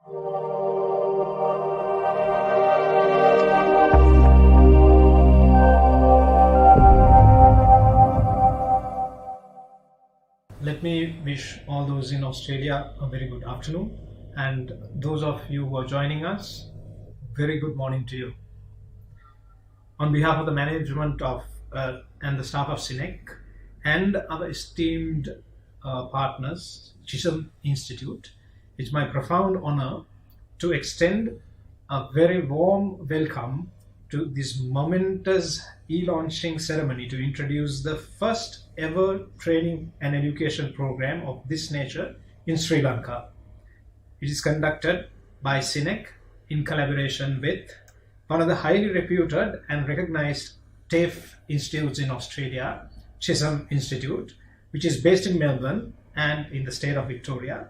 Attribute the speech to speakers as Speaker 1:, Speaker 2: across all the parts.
Speaker 1: Let me wish all those in Australia a very good afternoon, and those of you who are joining us, very good morning to you. On behalf of the management of and the staff of CINEC and our esteemed partners, Chisholm Institute, it's my profound honor to extend a very warm welcome to this momentous e-launching ceremony to introduce the first ever training and education program of this nature in Sri Lanka. It is conducted by CINEC in collaboration with one of the highly reputed and recognized TAFE institutes in Australia, Chisholm Institute, which is based in Melbourne and in the state of Victoria.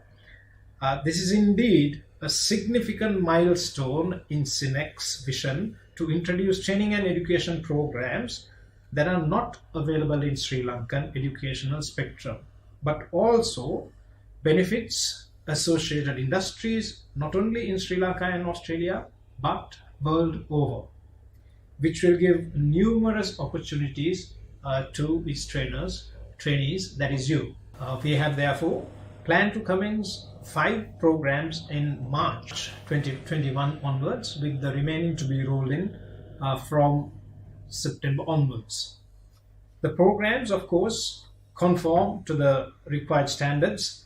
Speaker 1: This is indeed a significant milestone in CINEC's vision to introduce training and education programs that are not available in Sri Lankan educational spectrum, but also benefits associated industries not only in Sri Lanka and Australia, but world over, which will give numerous opportunities to its trainees, that is you. We have therefore planned to commence 5 programs in March 2021 onwards, with the remaining to be rolled in from September onwards. The programs, of course, conform to the required standards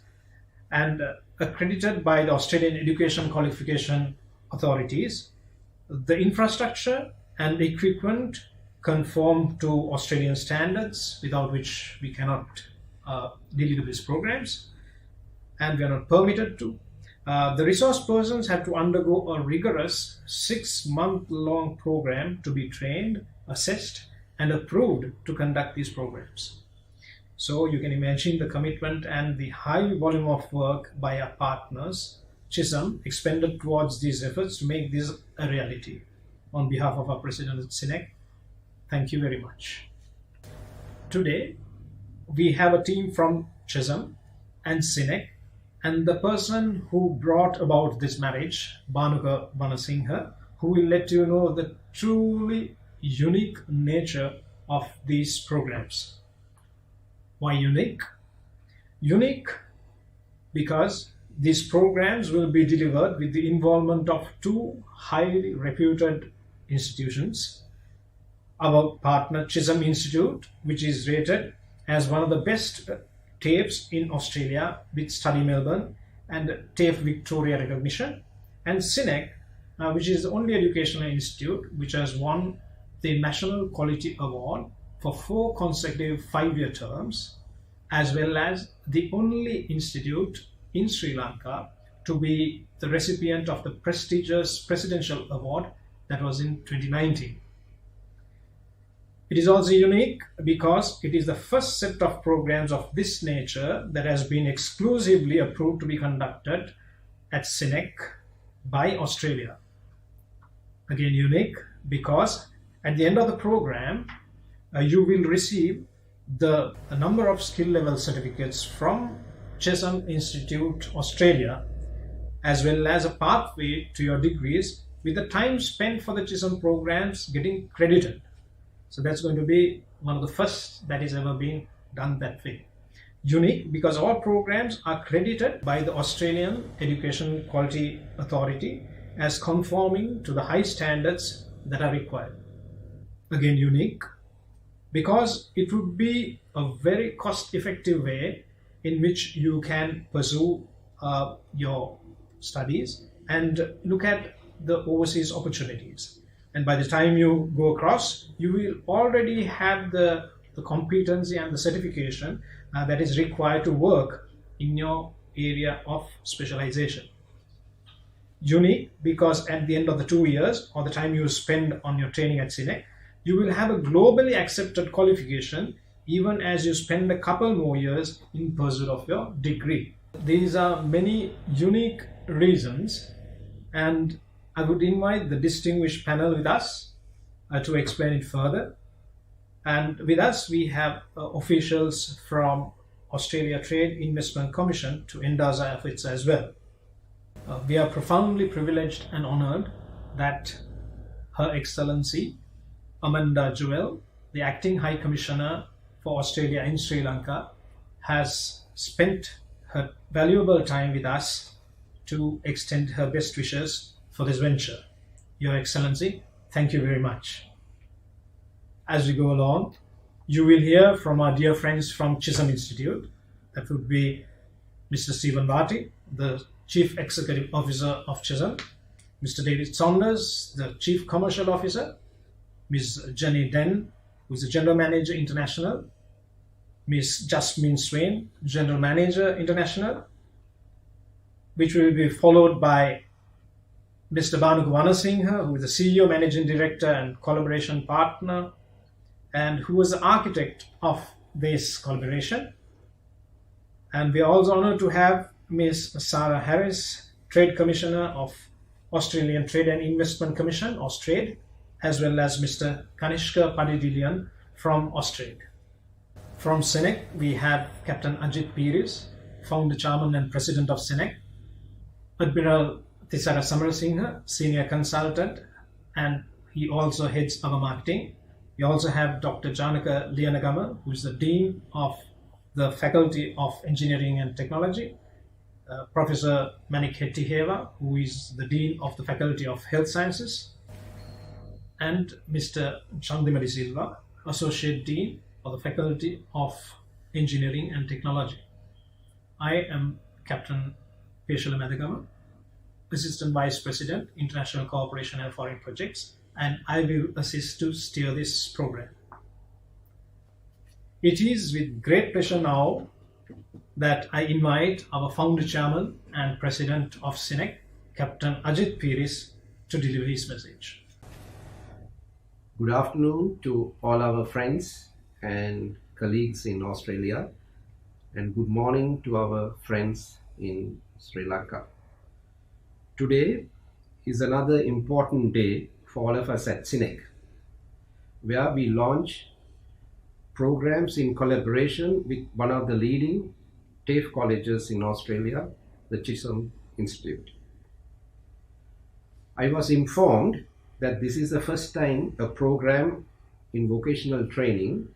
Speaker 1: and accredited by the Australian Education Qualification Authorities. The infrastructure and equipment conform to Australian standards, without which we cannot deliver these programs, and we are not permitted to. The resource persons have to undergo a rigorous 6-month-long program to be trained, assessed, and approved to conduct these programs. So you can imagine the commitment and the high volume of work by our partners, Chisholm, expended towards these efforts to make this a reality. On behalf of our President CINEC, thank you very much. Today, we have a team from Chisholm and CINEC, and the person who brought about this marriage, Bhanuka Banasinghe, who will let you know the truly unique nature of these programs. Why unique? Unique because these programs will be delivered with the involvement of 2 highly reputed institutions. Our partner Chisholm Institute, which is rated as one of the best TAFEs in Australia with Study Melbourne and TAFE Victoria recognition, and CINEC, which is the only educational institute which has won the National Quality Award for 4 consecutive 5-year terms, as well as the only institute in Sri Lanka to be the recipient of the prestigious Presidential Award that was in 2019. It is also unique because it is the first set of programs of this nature that has been exclusively approved to be conducted at CINEC by Australia. Again, unique because at the end of the program, you will receive a number of skill level certificates from Chisholm Institute Australia, as well as a pathway to your degrees, with the time spent for the Chisholm programs getting credited. So that's going to be one of the first that is ever been done that way. Unique because all programs are credited by the Australian Education Quality Authority as conforming to the high standards that are required. Again, unique because it would be a very cost-effective way in which you can pursue your studies and look at the overseas opportunities. And by the time you go across, you will already have the competency and the certification that is required to work in your area of specialization. Unique because at the end of the 2 years or the time you spend on your training at CINEC, you will have a globally accepted qualification even as you spend a couple more years in pursuit of your degree. These are many unique reasons, and I would invite the distinguished panel with us to explain it further. And with us, we have officials from Australia Trade Investment Commission to endorse our efforts as well. We are profoundly privileged and honored that Her Excellency Amanda Jewell, the Acting High Commissioner for Australia in Sri Lanka, has spent her valuable time with us to extend her best wishes for this venture. Your Excellency, thank you very much. As we go along, you will hear from our dear friends from Chisholm Institute. That would be Mr. Stephen Barty, the Chief Executive Officer of Chisholm, Mr. David Saunders, the Chief Commercial Officer, Ms. Jenny Den, who is the General Manager International, Ms. Jasmine Swain, General Manager International, which will be followed by Mr. Bhanuka Vanasinghe, who is the CEO, Managing Director and Collaboration Partner, and who was the architect of this collaboration. And we are also honored to have Ms. Sarah Harris, Trade Commissioner of Australian Trade and Investment Commission, Austrade, as well as Mr. Kanishka Padidilian from Austrade. From CINEC, we have Captain Ajit Piris, Founder, Chairman and President of CINEC, Admiral Tisara Samarasinghe, Senior Consultant, and he also heads our marketing. We also have Dr. Janaka Lianagama, who is the Dean of the Faculty of Engineering and Technology, Professor Manik Hetiheva, who is the Dean of the Faculty of Health Sciences, and Mr. Chandimari Silva, Associate Dean of the Faculty of Engineering and Technology. I am Captain Peshala Madagama, Assistant Vice President, International Cooperation and Foreign Projects, and I will assist to steer this program. It is with great pleasure now that I invite our Founder, Chairman and President of CINEC, Captain Ajit Piris, to deliver his message.
Speaker 2: Good afternoon to all our friends and colleagues in Australia, and good morning to our friends in Sri Lanka. Today is another important day for all of us at CINEC, where we launch programs in collaboration with one of the leading TAFE colleges in Australia, the Chisholm Institute. I was informed that this is the first time a program in vocational training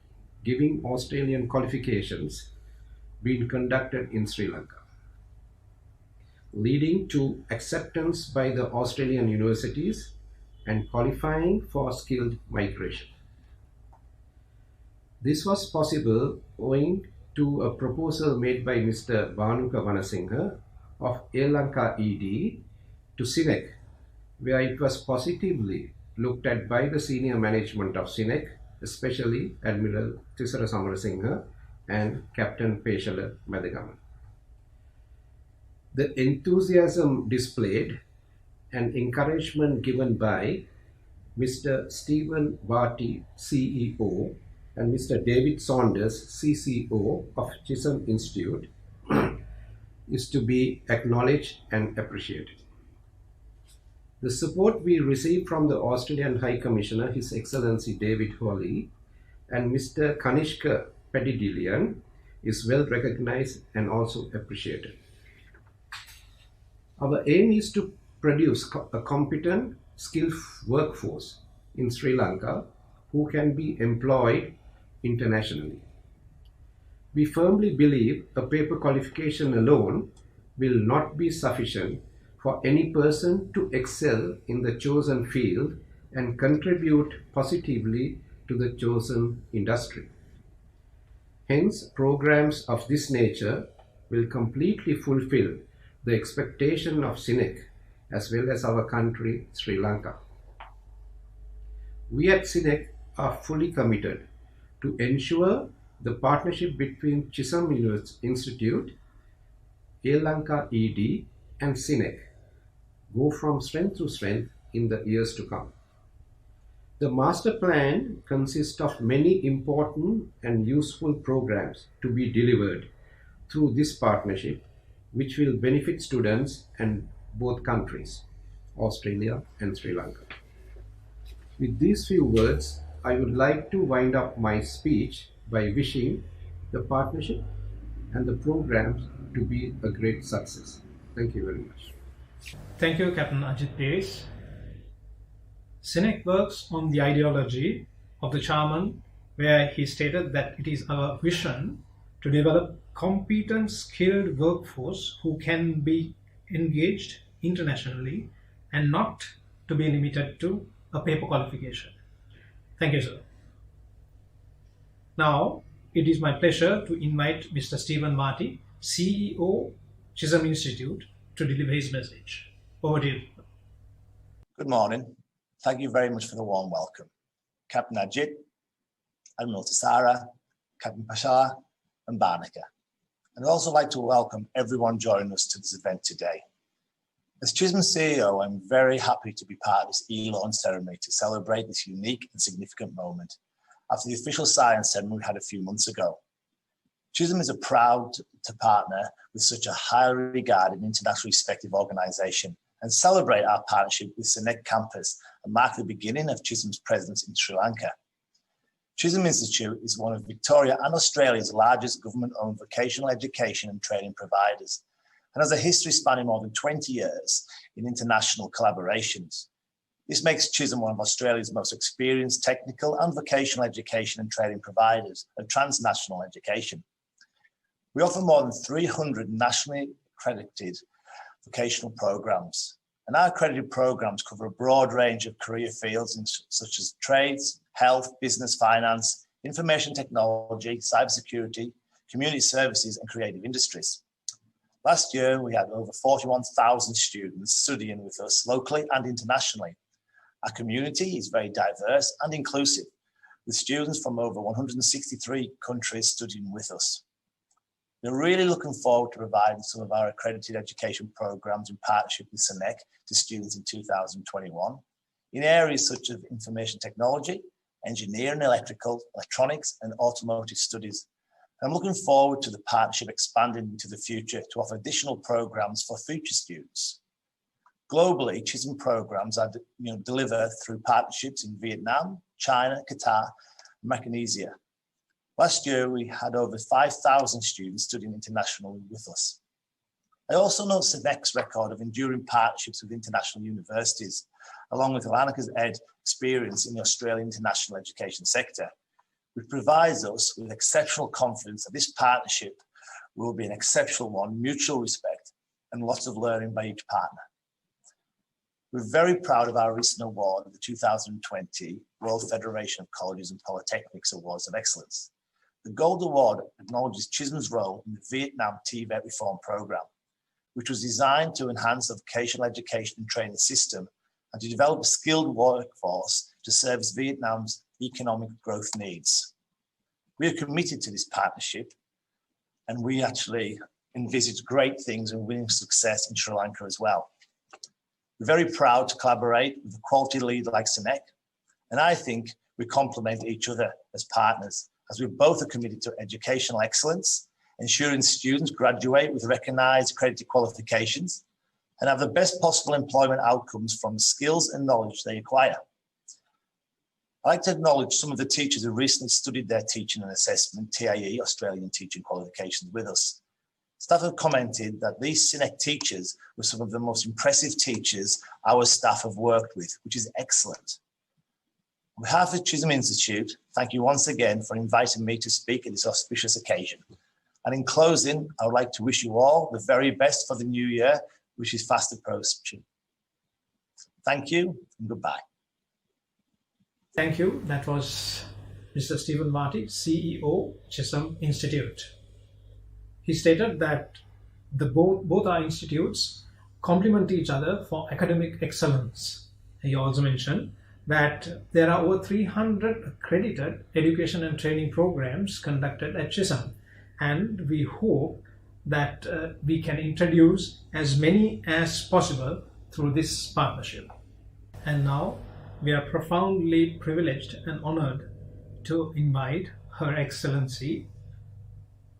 Speaker 2: giving Australian qualifications being conducted in Sri Lanka, leading to acceptance by the Australian universities and qualifying for skilled migration. This was possible owing to a proposal made by Mr. Bhanuka Vanasinghe of Sri Lanka ED to CINEC, where it was positively looked at by the senior management of CINEC, especially Admiral Tisara Samarasinghe and Captain Peshala Madagama. The enthusiasm displayed and encouragement given by Mr. Stephen Barty, CEO, and Mr. David Saunders, CCO of Chisholm Institute, is to be acknowledged and appreciated. The support we received from the Australian High Commissioner, His Excellency David Hawley, and Mr. Kanishka Padidilian is well recognized and also appreciated. Our aim is to produce a competent, skilled workforce in Sri Lanka who can be employed internationally. We firmly believe a paper qualification alone will not be sufficient for any person to excel in the chosen field and contribute positively to the chosen industry. Hence, programs of this nature will completely fulfill the expectation of CINEC as well as our country, Sri Lanka. We at CINEC are fully committed to ensure the partnership between Chisholm Institute, Sri Lanka ED and CINEC go from strength to strength in the years to come. The master plan consists of many important and useful programs to be delivered through this partnership, which will benefit students and both countries, Australia and Sri Lanka. With these few words, I would like to wind up my speech by wishing the partnership and the programs to be a great success. Thank you very much.
Speaker 1: Thank you, Captain Ajit Pace. CINEC works on the ideology of the chairman, where he stated that it is our vision to develop competent, skilled workforce who can be engaged internationally and not to be limited to a paper qualification. Thank you, sir. Now, it is my pleasure to invite Mr. Stephen Marty, CEO, Chisholm Institute, to deliver his message. Over to you.
Speaker 3: Good morning. Thank you very much for the warm welcome. Captain Ajit, Admiral Tassara, Captain Pasha, and Barnaker. And I'd also like to welcome everyone joining us to this event today. As Chisholm CEO, I'm very happy to be part of this e-launch ceremony to celebrate this unique and significant moment after the official science ceremony we had a few months ago. Chisholm is proud to partner with such a highly regarded and internationally respected organisation and celebrate our partnership with CINEC campus and mark the beginning of Chisholm's presence in Sri Lanka. Chisholm Institute is one of Victoria and Australia's largest government-owned vocational education and training providers and has a history spanning more than 20 years in international collaborations. This makes Chisholm one of Australia's most experienced technical and vocational education and training providers of transnational education. We offer more than 300 nationally accredited vocational programs, and our accredited programs cover a broad range of career fields such as trades, health, business, finance, information technology, cybersecurity, community services, and creative industries. Last year, we had over 41,000 students studying with us locally and internationally. Our community is very diverse and inclusive, with students from over 163 countries studying with us. We're really looking forward to providing some of our accredited education programs in partnership with CINEC to students in 2021 in areas such as information technology, engineering, electrical, electronics, and automotive studies. And I'm looking forward to the partnership expanding into the future to offer additional programs for future students. Globally, Chisholm programs are delivered through partnerships in Vietnam, China, Qatar, and Micronesia. Last year, we had over 5,000 students studying internationally with us. I also know CINEC's record of enduring partnerships with international universities, along with Lanka's Ed experience in the Australian international education sector, which provides us with exceptional confidence that this partnership will be an exceptional one, mutual respect, and lots of learning by each partner. We're very proud of our recent award of the 2020 World Federation of Colleges and Polytechnics Awards of Excellence. The Gold Award acknowledges Chisholm's role in the Vietnam TVET reform program, which was designed to enhance the vocational education and training system and to develop a skilled workforce to service Vietnam's economic growth needs. We are committed to this partnership, and we actually envisage great things and winning success in Sri Lanka as well. We're very proud to collaborate with a quality lead like CINEC, and I think we complement each other as partners, as we both are committed to educational excellence, ensuring students graduate with recognised accredited qualifications and have the best possible employment outcomes from the skills and knowledge they acquire. I'd like to acknowledge some of the teachers who recently studied their teaching and assessment, TAE, Australian Teaching Qualifications, with us. Staff have commented that these CINEC teachers were some of the most impressive teachers our staff have worked with, which is excellent. On behalf of Chisholm Institute, thank you once again for inviting me to speak at this auspicious occasion. And in closing, I would like to wish you all the very best for the new year, which is fast approaching. Thank you and goodbye.
Speaker 1: Thank you. That was Mr. Stephen Marty, CEO, Chisholm Institute. He stated that both our institutes complement each other for academic excellence. He also mentioned that there are over 300 accredited education and training programs conducted at Chisholm, and we hope that we can introduce as many as possible through this partnership. And now we are profoundly privileged and honored to invite Her Excellency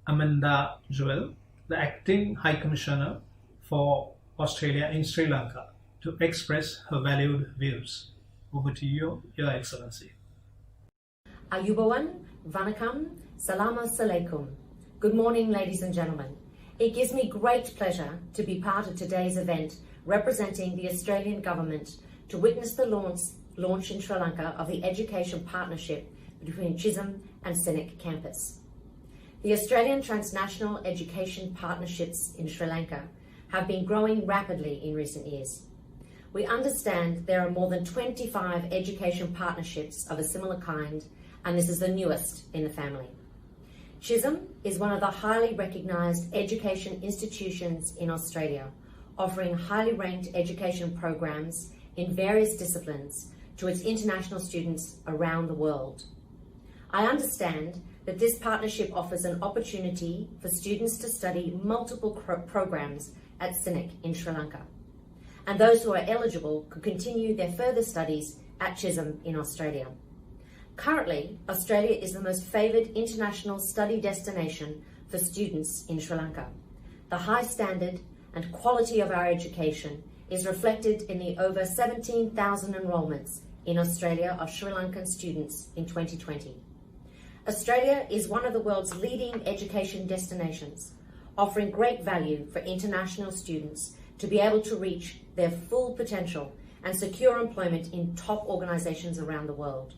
Speaker 1: Amanda Jewell, the Acting High Commissioner for Australia in Sri Lanka, to express her valued views. Over to you, Your Excellency.
Speaker 4: Ayubawan, Vanakkam, Salam Alaikum. Good morning, ladies and gentlemen. It gives me great pleasure to be part of today's event representing the Australian Government to witness the launch in Sri Lanka of the education partnership between Chisholm and CINEC campus. The Australian transnational education partnerships in Sri Lanka have been growing rapidly in recent years. We understand there are more than 25 education partnerships of a similar kind, and this is the newest in the family. Chisholm is one of the highly recognised education institutions in Australia, offering highly ranked education programs in various disciplines to its international students around the world. I understand that this partnership offers an opportunity for students to study multiple programs at CINEC in Sri Lanka, and those who are eligible could continue their further studies at Chisholm in Australia. Currently, Australia is the most favoured international study destination for students in Sri Lanka. The high standard and quality of our education is reflected in the over 17,000 enrolments in Australia of Sri Lankan students in 2020. Australia is one of the world's leading education destinations, offering great value for international students to be able to reach their full potential and secure employment in top organisations around the world.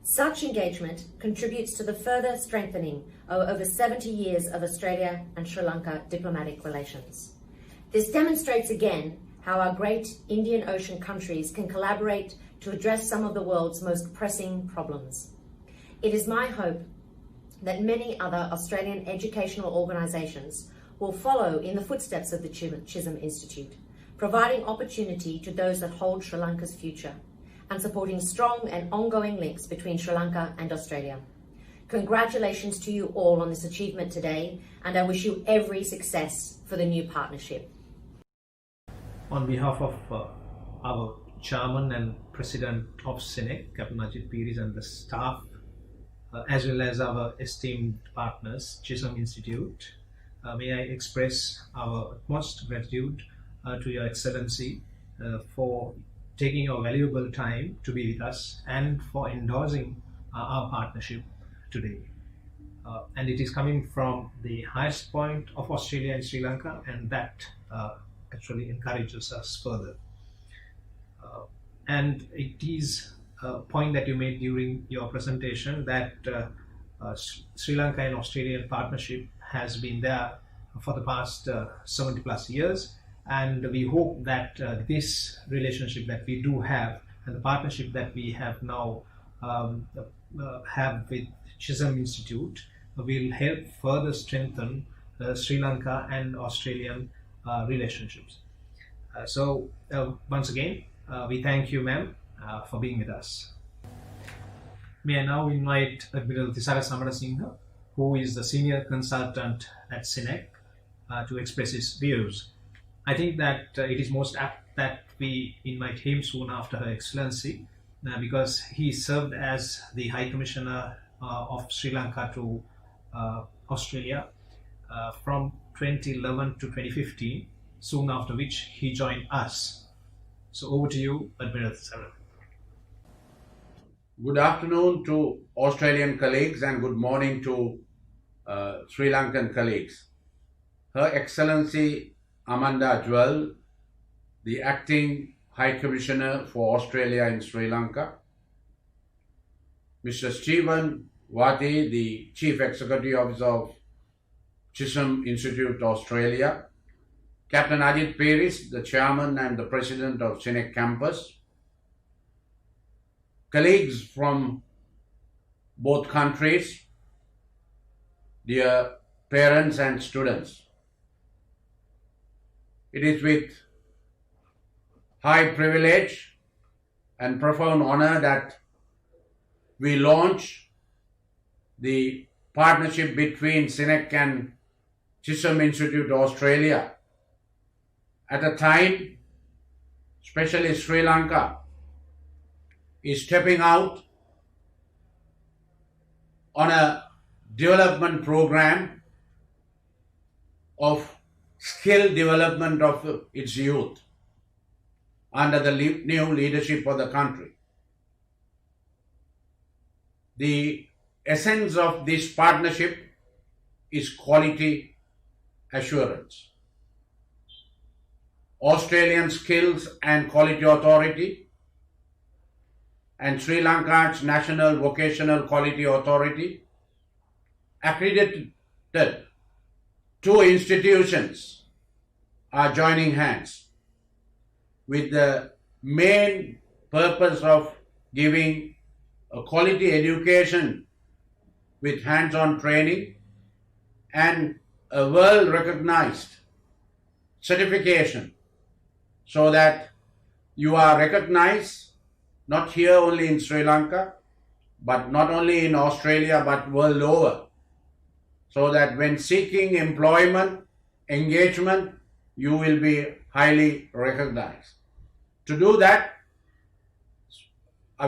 Speaker 4: Such engagement contributes to the further strengthening of over 70 years of Australia and Sri Lanka diplomatic relations. This demonstrates again how our great Indian Ocean countries can collaborate to address some of the world's most pressing problems. It is my hope that many other Australian educational organisations will follow in the footsteps of the Chisholm Institute, providing opportunity to those that hold Sri Lanka's future and supporting strong and ongoing links between Sri Lanka and Australia. Congratulations to you all on this achievement today, and I wish you every success for the new partnership.
Speaker 1: On behalf of our Chairman and President of CINEC, Captain Ajit Piris, and the staff, as well as our esteemed partners, Chisholm Institute, may I express our utmost gratitude to Your Excellency for taking your valuable time to be with us and for endorsing our partnership today. And it is coming from the highest point of Australia and Sri Lanka, and that actually encourages us further. And it is a point that you made during your presentation that Sri Lanka and Australian partnership has been there for the past 70 plus years. And we hope that this relationship that we do have and the partnership that we have now have with Chisholm Institute will help further strengthen Sri Lanka and Australian relationships. So once again, we thank you, ma'am, for being with us. May I now invite Admiral Thisara Samarasinghe, who is the Senior Consultant at CINEC, to express his views. I think that it is most apt that we invite him soon after Her Excellency, because he served as the High Commissioner of Sri Lanka to Australia from 2011 to 2015, soon after which he joined us. So over to you, Admiral Thisara.
Speaker 5: Good afternoon to Australian colleagues and good morning to Sri Lankan colleagues. Her Excellency Amanda Jewell, the Acting High Commissioner for Australia in Sri Lanka, Mr. Stephen Wati, the Chief Executive Officer of Chisholm Institute Australia, Captain Ajit Piris, the Chairman and the President of CINEC Campus, colleagues from both countries, dear parents and students. It is with high privilege and profound honor that we launch the partnership between CINEC and Chisholm Institute Australia at a time, especially Sri Lanka, is stepping out on a development program of skill development of its youth under the new leadership of the country. The essence of this partnership is quality assurance. Australian Skills and Quality Authority and Sri Lanka's National Vocational Quality Authority accredited two institutions are joining hands with the main purpose of giving a quality education with hands-on training and a world-recognized certification, so that you are recognized not here only in Sri Lanka, but not only in Australia, but world over, so that when seeking employment, engagement, you will be highly recognized. To do that,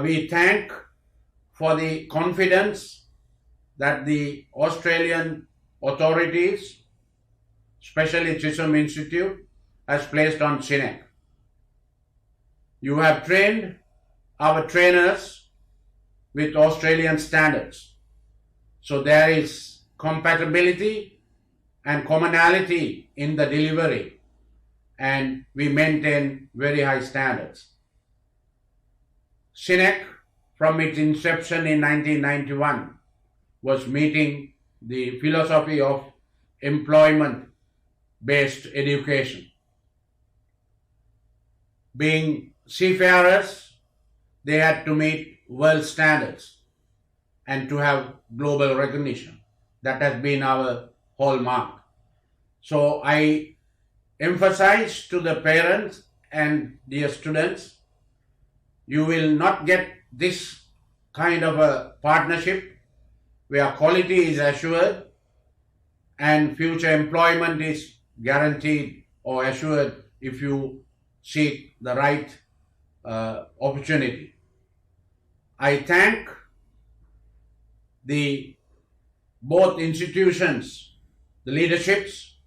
Speaker 5: we thank for the confidence that the Australian authorities, especially Chisholm Institute, has placed on CINEC. You have trained our trainers with Australian standards. So there is compatibility and commonality in the delivery, and we maintain very high standards. CINEC, from its inception in 1991, was meeting the philosophy of employment-based education. Being seafarers, they had to meet world standards and to have global recognition. That has been our hallmark. So I emphasize to the parents and dear students, you will not get this kind of a partnership where quality is assured and future employment is guaranteed or assured if you seek the right opportunity. I thank both institutions, the leaderships,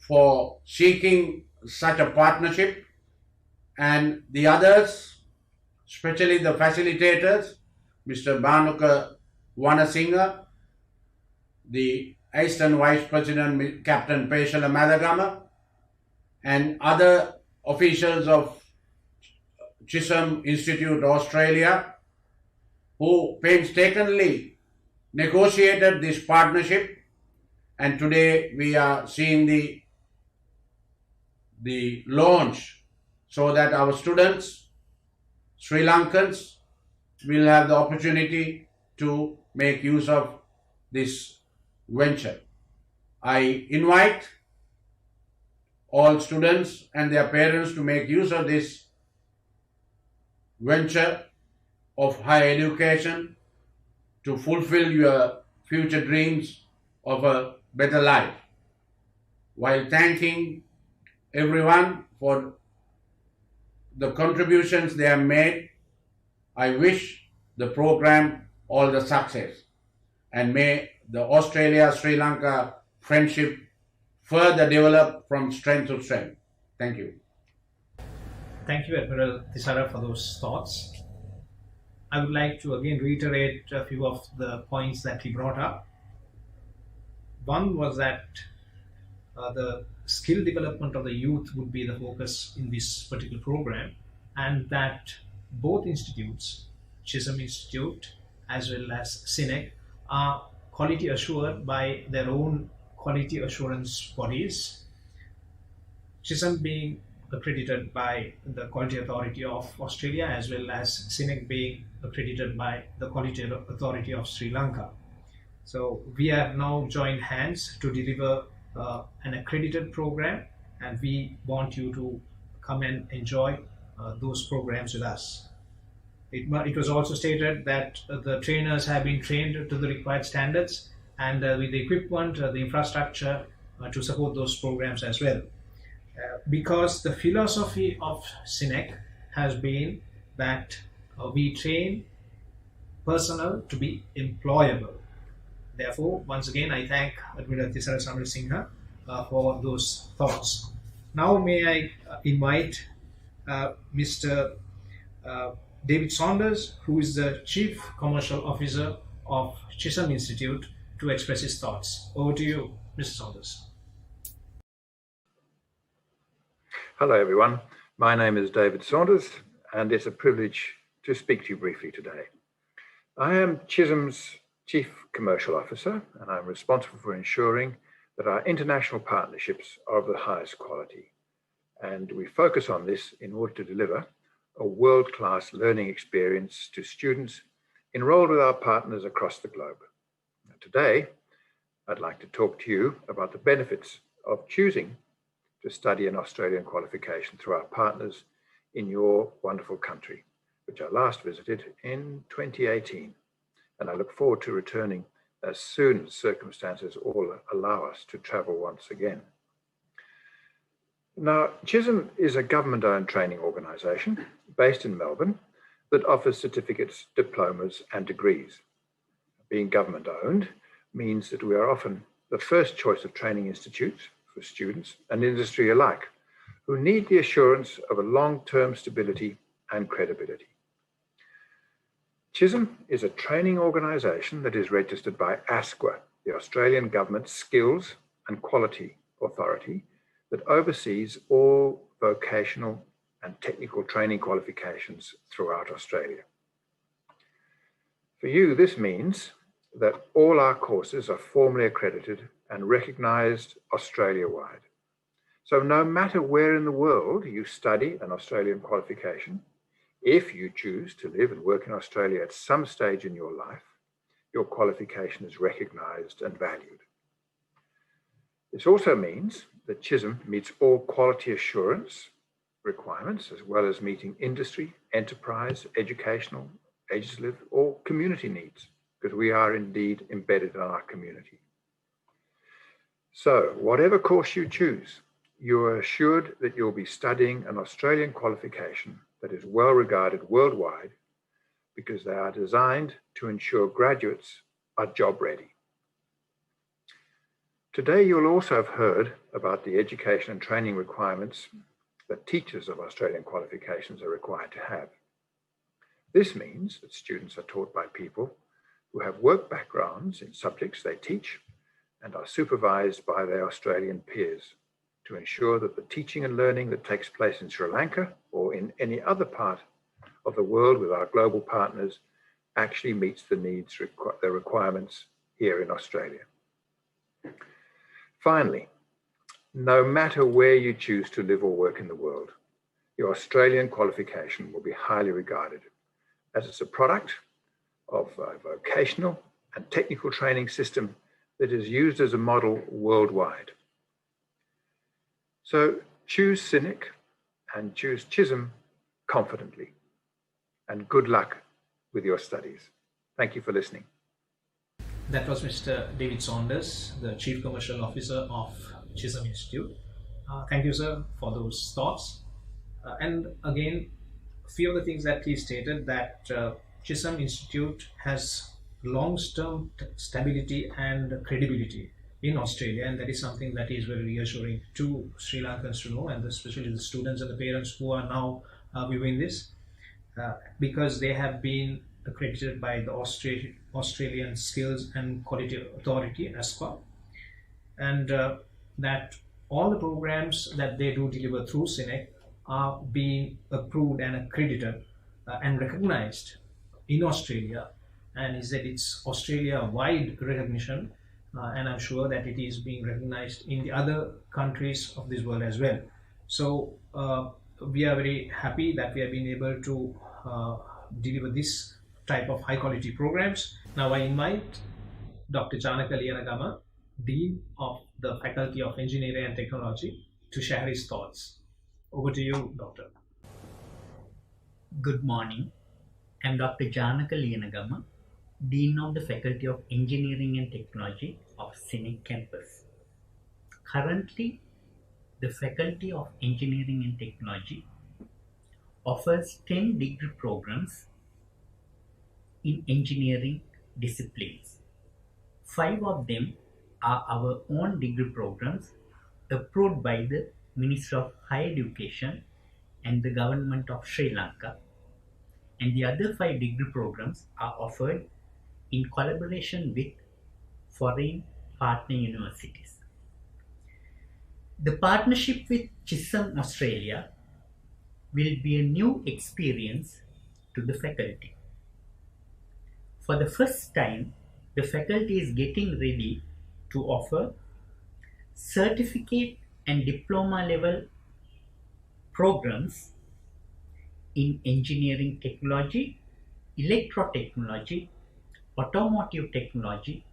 Speaker 5: for seeking such a partnership, and the others, especially the facilitators, Mr. Bhanuka Wanasinghe, the Assistant Vice President, Captain Peshala Madagama, and other officials of Chisholm Institute, Australia, who painstakingly negotiated this partnership, and today we are seeing the launch, so that our students, Sri Lankans, will have the opportunity to make use of this venture. I invite all students and their parents to make use of this venture of higher education to fulfill your future dreams of a better life. While thanking everyone for the contributions they have made, I wish the program all the success, and may the Australia-Sri Lanka friendship further develop from strength to strength. Thank you.
Speaker 1: Thank you, Admiral Thisara, for those thoughts. I would like to again reiterate a few of the points that he brought up. One was that the skill development of the youth would be the focus in this particular program, and that both institutes, Chisholm Institute as well as CINEC, are quality assured by their own quality assurance bodies. Chisholm being accredited by the Quality Authority of Australia, as well as CINEC being accredited by the Quality Authority of Sri Lanka. So we have now joined hands to deliver an accredited program, and we want you to come and enjoy those programs with us. It was also stated that the trainers have been trained to the required standards, and with the equipment, the infrastructure to support those programs as well. Because the philosophy of CINEC has been that we train personnel to be employable. Therefore, once again, I thank Admiral Thisara Singha for those thoughts. Now, may I invite Mr. David Saunders, who is the Chief Commercial Officer of Chisholm Institute, to express his thoughts. Over to you, Mr. Saunders.
Speaker 6: Hello everyone, my name is David Saunders and it's a privilege to speak to you briefly today. I am Chisholm's Chief Commercial Officer and I'm responsible for ensuring that our international partnerships are of the highest quality. And we focus on this in order to deliver a world-class learning experience to students enrolled with our partners across the globe. Now, today, I'd like to talk to you about the benefits of choosing to study an Australian qualification through our partners in your wonderful country, which I last visited in 2018. And I look forward to returning as soon as circumstances all allow us to travel once again. Now, Chisholm is a government-owned training organisation based in Melbourne that offers certificates, diplomas and degrees. Being government-owned means that we are often the first choice of training institutes for students and industry alike who need the assurance of a long-term stability and credibility. Chisholm is a training organisation that is registered by ASQA, the Australian Government Skills and Quality Authority, that oversees all vocational and technical training qualifications throughout Australia. For you, this means that all our courses are formally accredited and recognised Australia-wide. So no matter where in the world you study an Australian qualification, if you choose to live and work in Australia at some stage in your life, your qualification is recognised and valued. This also means that Chisholm meets all quality assurance requirements, as well as meeting industry, enterprise, educational, ages live, or community needs, because we are indeed embedded in our community. So, whatever course you choose, you are assured that you'll be studying an Australian qualification that is well regarded worldwide because they are designed to ensure graduates are job ready. Today, you'll also have heard about the education and training requirements that teachers of Australian qualifications are required to have. This means that students are taught by people who have work backgrounds in subjects they teach and are supervised by their Australian peers to ensure that the teaching and learning that takes place in Sri Lanka or in any other part of the world with our global partners actually meets the needs, the requirements here in Australia. Finally, no matter where you choose to live or work in the world, your Australian qualification will be highly regarded as it's a product of a vocational and technical training system that is used as a model worldwide. So choose CINEC and choose Chisholm confidently. And good luck with your studies. Thank you for listening.
Speaker 1: That was Mr. David Saunders, the Chief Commercial Officer of Chisholm Institute. Thank you, sir, for those thoughts. And again, a few of the things that he stated, that Chisholm Institute has long-term stability and credibility in Australia, and that is something that is very reassuring to Sri Lankans to know, and especially the students and the parents who are now viewing this, because they have been accredited by the Australian Skills and Quality Authority, ASQA, and that all the programs that they do deliver through CINEC are being approved and accredited and recognized in Australia, and is that it's Australia-wide recognition, and I'm sure that it is being recognized in the other countries of this world as well. So we are very happy that we have been able to deliver this type of high quality programs. Now I invite Dr. Janaka Liyanagama, Dean of the Faculty of Engineering and Technology, to share his thoughts. Over to you, Doctor.
Speaker 7: Good morning. I'm Dr. Janaka Liyanagama, Dean of the Faculty of Engineering and Technology of CINEC campus. Currently, the Faculty of Engineering and Technology offers 10 degree programs in engineering disciplines. 5 of them are our own degree programs approved by the Ministry of Higher Education and the Government of Sri Lanka, and the other 5 degree programs are offered in collaboration with foreign partner universities. The partnership with Chisholm, Australia will be a new experience to the faculty. For the first time, the faculty is getting ready to offer certificate and diploma level programs in engineering technology, electrotechnology, automotive technology,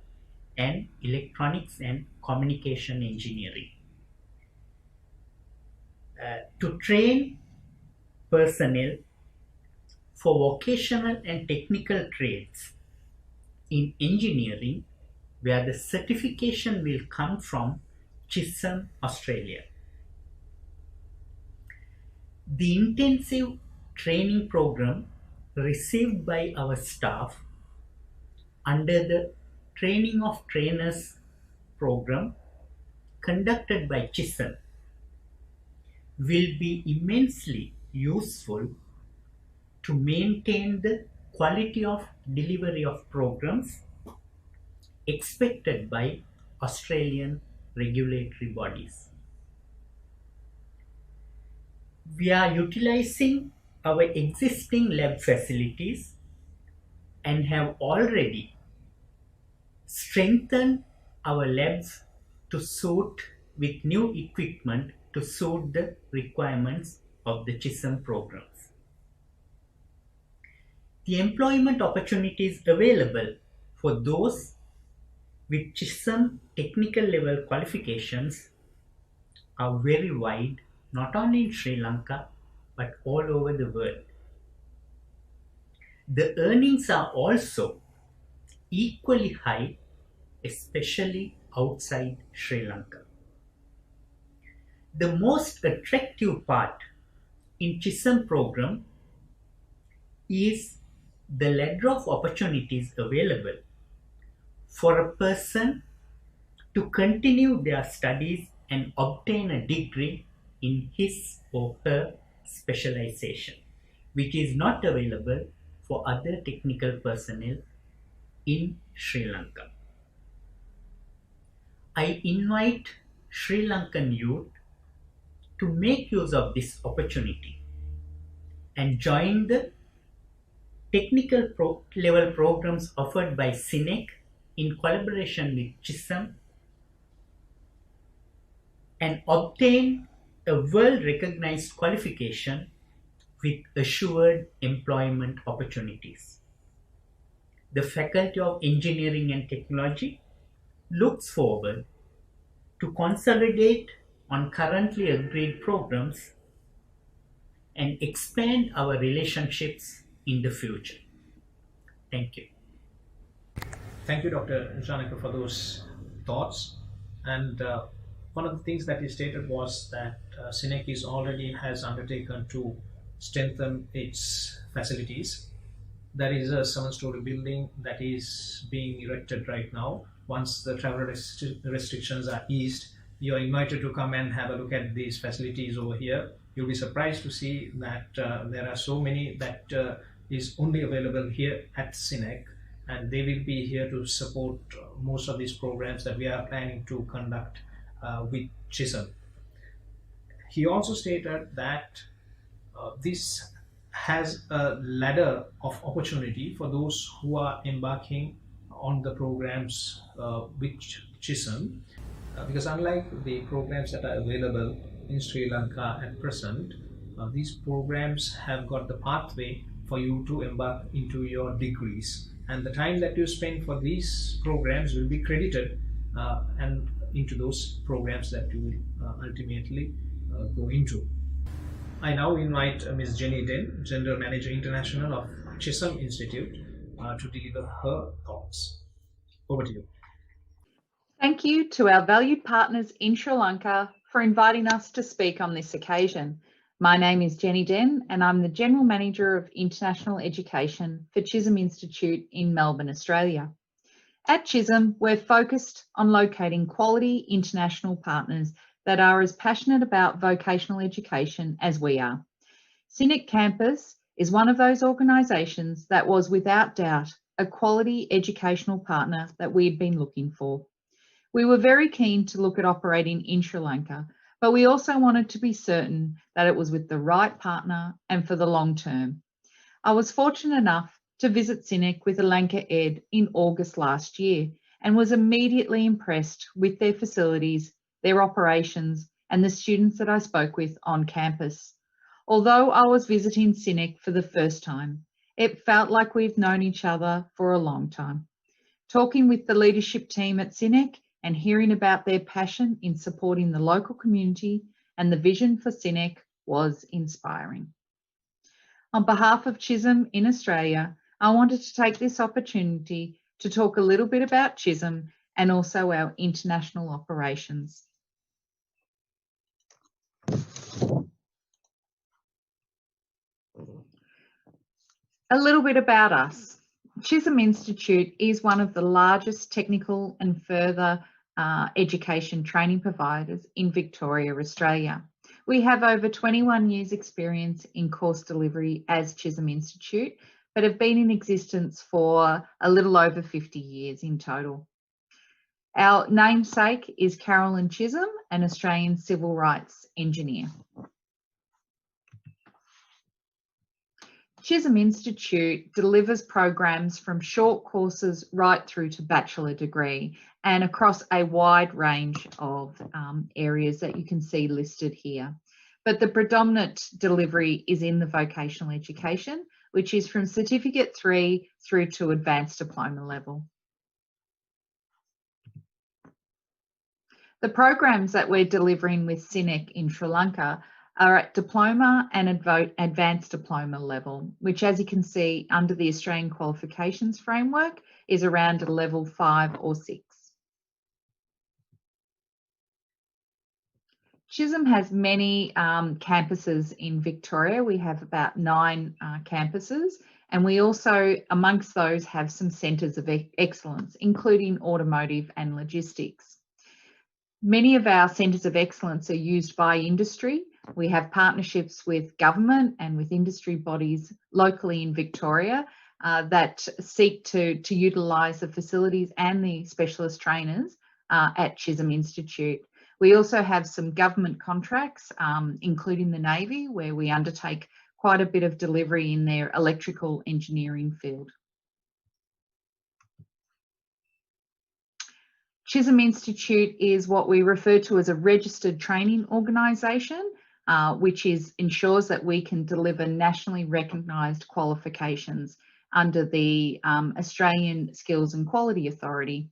Speaker 7: and electronics and communication engineering. To train personnel for vocational and technical trades in engineering, where the certification will come from Chisholm, Australia. The intensive training program received by our staff under the Training of Trainers program conducted by Chisholm will be immensely useful to maintain the quality of delivery of programs expected by Australian regulatory bodies. We are utilizing our existing lab facilities and have already strengthened our labs to suit with new equipment to suit the requirements of the Chisholm programs. The employment opportunities available for those with Chisholm technical level qualifications are very wide, not only in Sri Lanka but all over the world. The earnings are also equally high, especially outside Sri Lanka. The most attractive part in Chisholm program is the ladder of opportunities available for a person to continue their studies and obtain a degree in his or her specialization, which is not available for other technical personnel in Sri Lanka. I invite Sri Lankan youth to make use of this opportunity and join the technical level programs offered by CINEC in collaboration with Chisholm and obtain a world-recognized qualification with assured employment opportunities. The Faculty of Engineering and Technology looks forward to consolidate on currently agreed programs and expand our relationships in the future. Thank you.
Speaker 1: Thank you, Dr. Janaka, for those thoughts. And one of the things that he stated was that CINEC already has undertaken to strengthen its facilities. There is a 7-story building that is being erected right now. Once the travel restrictions are eased, you are invited to come and have a look at these facilities over here. You'll be surprised to see that there are so many that is only available here at CINEC, and they will be here to support most of these programs that we are planning to conduct with Chisholm. He also stated that this has a ladder of opportunity for those who are embarking on the programs with Chisholm, because unlike the programs that are available in Sri Lanka at present, these programs have got the pathway for you to embark into your degrees, and the time that you spend for these programs will be credited and into those programs that you will ultimately go into. I now invite Ms. Jenny Den, General Manager International of Chisholm Institute, to deliver her thoughts. Over to you.
Speaker 8: Thank you to our valued partners in Sri Lanka for inviting us to speak on this occasion. My name is Jenny Den and I'm the General Manager of International Education for Chisholm Institute in Melbourne, Australia. At Chisholm, we're focused on locating quality international partners that are as passionate about vocational education as we are. CINEC Campus is one of those organisations that was without doubt a quality educational partner that we had been looking for. We were very keen to look at operating in Sri Lanka, but we also wanted to be certain that it was with the right partner and for the long term. I was fortunate enough to visit CINEC with Alanka Ed in August last year and was immediately impressed with their facilities, their operations, and the students that I spoke with on campus. Although I was visiting CINEC for the first time, it felt like we've known each other for a long time. Talking with the leadership team at CINEC and hearing about their passion in supporting the local community and the vision for CINEC was inspiring. On behalf of Chisholm in Australia, I wanted to take this opportunity to talk a little bit about Chisholm and also our international operations. A little bit about us. Chisholm Institute is one of the largest technical and further education training providers in Victoria, Australia. We have over 21 years experience in course delivery as Chisholm Institute, but have been in existence for a little over 50 years in total. Our namesake is Carolyn Chisholm, an Australian civil rights engineer. Chisholm Institute delivers programs from short courses right through to bachelor degree and across a wide range of areas that you can see listed here. But the predominant delivery is in the vocational education, which is from Certificate 3 through to advanced diploma level. The programs that we're delivering with CINEC in Sri Lanka are at diploma and advanced diploma level, which, as you can see under the Australian qualifications framework, is around a level 5 or 6. Chisholm has many campuses in Victoria. We have about 9 campuses, and we also, amongst those, have some centres of excellence, including automotive and logistics. Many of our centres of excellence are used by industry. We have partnerships with government and with industry bodies locally in Victoria that seek to utilise the facilities and the specialist trainers at Chisholm Institute. We also have some government contracts, including the Navy, where we undertake quite a bit of delivery in their electrical engineering field. Chisholm Institute is what we refer to as a registered training organisation, which ensures that we can deliver nationally recognised qualifications under the Australian Skills and Quality Authority.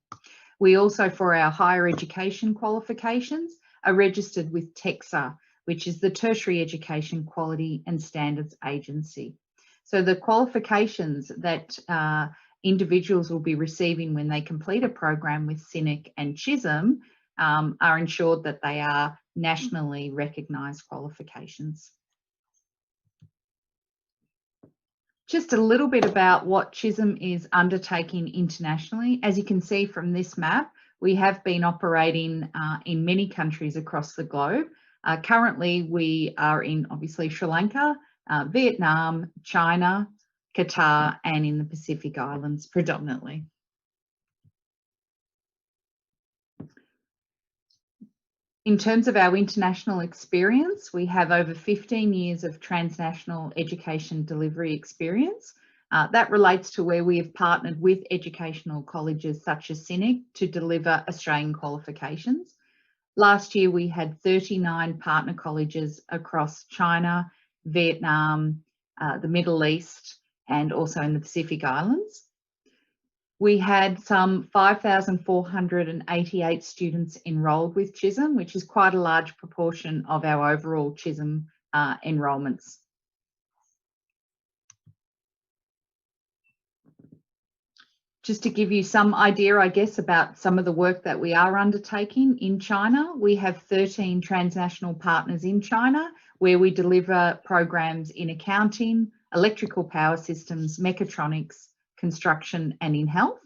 Speaker 8: We also, for our higher education qualifications, are registered with TEXA, which is the Tertiary Education Quality and Standards Agency. So the qualifications that individuals will be receiving when they complete a program with CINEC and Chisholm are ensured that they are nationally recognised qualifications. Just a little bit about what Chisholm is undertaking internationally. As you can see from this map, we have been operating in many countries across the globe. Currently, we are in obviously Sri Lanka, Vietnam, China, Qatar, and in the Pacific Islands predominantly. In terms of our international experience, we have over 15 years of transnational education delivery experience. That relates to where we have partnered with educational colleges such as CINEC to deliver Australian qualifications. Last year, we had 39 partner colleges across China, Vietnam, the Middle East, and also in the Pacific Islands. We had some 5,488 students enrolled with Chisholm, which is quite a large proportion of our overall Chisholm enrolments. Just to give you some idea, I guess, about some of the work that we are undertaking in China, we have 13 transnational partners in China where we deliver programs in accounting, electrical power systems, mechatronics, construction, and in health.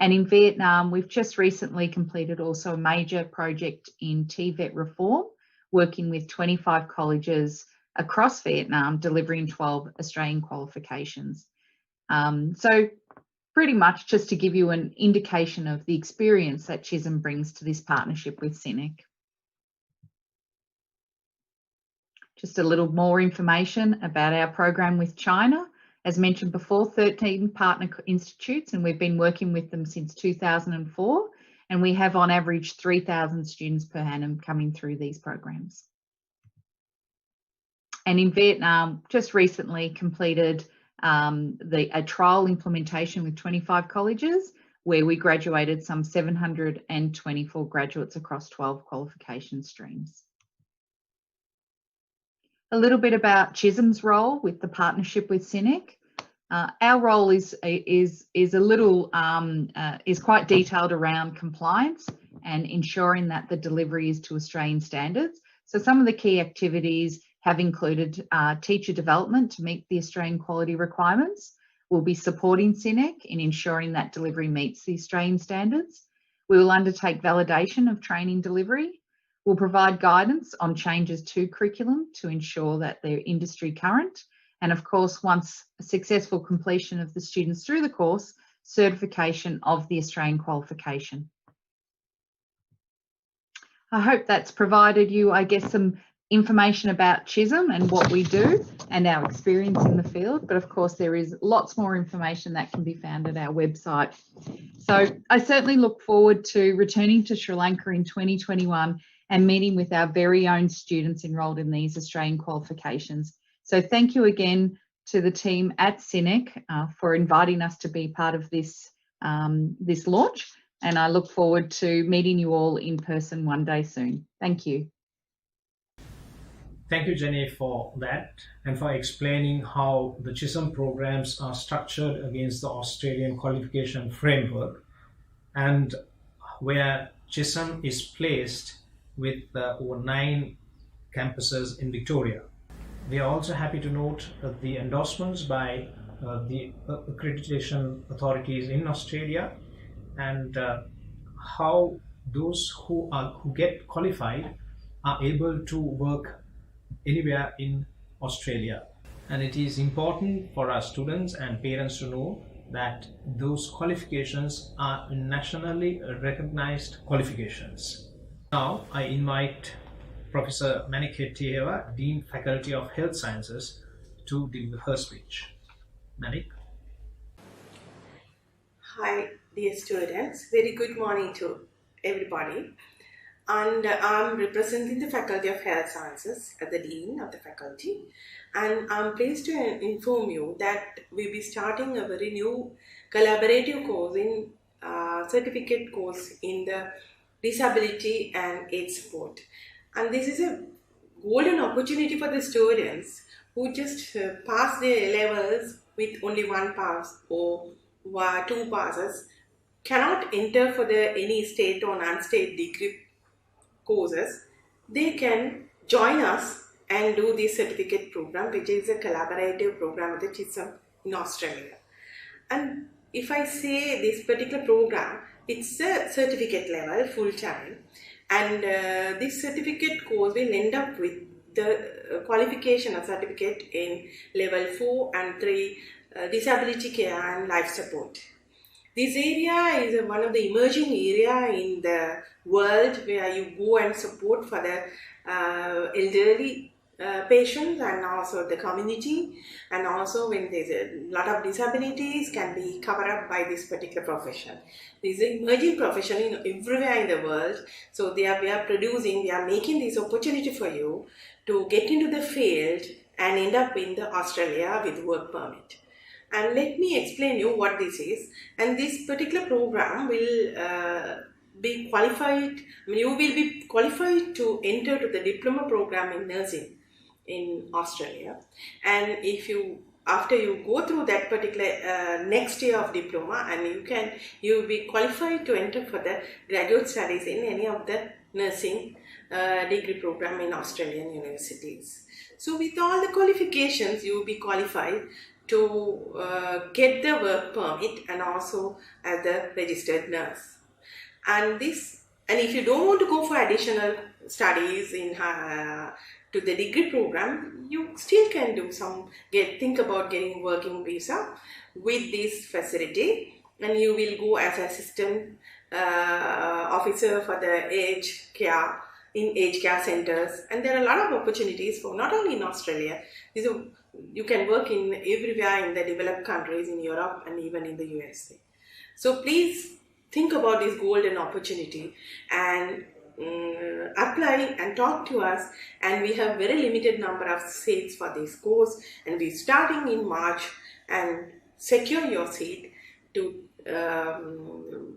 Speaker 8: And in Vietnam, we've just recently completed also a major project in TVET reform, working with 25 colleges across Vietnam, delivering 12 Australian qualifications. So pretty much just to give you an indication of the experience that Chisholm brings to this partnership with CINEC. Just a little more information about our program with China. As mentioned before, 13 partner institutes, and we've been working with them since 2004. And we have on average 3,000 students per annum coming through these programs. And in Vietnam, just recently completed a trial implementation with 25 colleges, where we graduated some 724 graduates across 12 qualification streams. A little bit about Chisholm's role with the partnership with CINEC. Our role is quite detailed around compliance and ensuring that the delivery is to Australian standards. So some of the key activities have included teacher development to meet the Australian quality requirements. We'll be supporting CINEC in ensuring that delivery meets the Australian standards. We will undertake validation of training delivery. We'll provide guidance on changes to curriculum to ensure that they're industry current. And of course, once a successful completion of the students through the course, certification of the Australian qualification. I hope that's provided you, I guess, some information about Chisholm and what we do and our experience in the field. But of course, there is lots more information that can be found at our website. So I certainly look forward to returning to Sri Lanka in 2021 and meeting with our very own students enrolled in these Australian qualifications. So thank you again to the team at CINEC for inviting us to be part of this, this launch. And I look forward to meeting you all in person one day soon. Thank you.
Speaker 1: Thank you, Jenny, for that and for explaining how the Chisholm programs are structured against the Australian qualification framework and where Chisholm is placed with over 9 campuses in Victoria. We are also happy to note the endorsements by the accreditation authorities in Australia and how those who get qualified are able to work anywhere in Australia. And it is important for our students and parents to know that those qualifications are nationally recognized qualifications. Now I invite Professor Manik Hettieva, Dean Faculty of Health Sciences, to deliver her speech. Manik.
Speaker 9: Hi dear students, very good morning to everybody. And I'm representing the Faculty of Health Sciences as the Dean of the Faculty. And I'm pleased to inform you that we'll be starting a very new collaborative course in certificate course in the disability and age support. And this is a golden opportunity for the students who just pass their levels with only 1 pass or 2 passes, cannot enter for any state or non-state degree courses. They can join us and do this certificate program, which is a collaborative program with the Chisholm in Australia. And if I say this particular program, it's a certificate level full-time, and this certificate course will end up with the qualification of certificate in level 4 and 3 disability care and life support. This area is one of the emerging area in the world where you go and support for the elderly patients and also the community, and also when there's a lot of disabilities can be covered up by this particular profession. This is an emerging profession everywhere in the world, so we are making this opportunity for you to get into the field and end up in the Australia with work permit. And let me explain you what this is. And this particular program will be qualified, you will be qualified to enter to the diploma program in nursing in Australia. And if you, after you go through that particular next year of diploma, and you will be qualified to enter for the graduate studies in any of the nursing degree program in Australian universities. So with all the qualifications, you will be qualified to get the work permit and also as a registered nurse. And if you don't want to go for additional studies in to the degree program, you still can do think about getting working visa with this facility, and you will go as assistant officer for the aged care in aged care centers, and there are a lot of opportunities for not only in Australia. You can work in everywhere in the developed countries, in Europe and even in the USA. So please think about this golden opportunity and apply and talk to us. And we have very limited number of seats for this course, and we're starting in March. And secure your seat to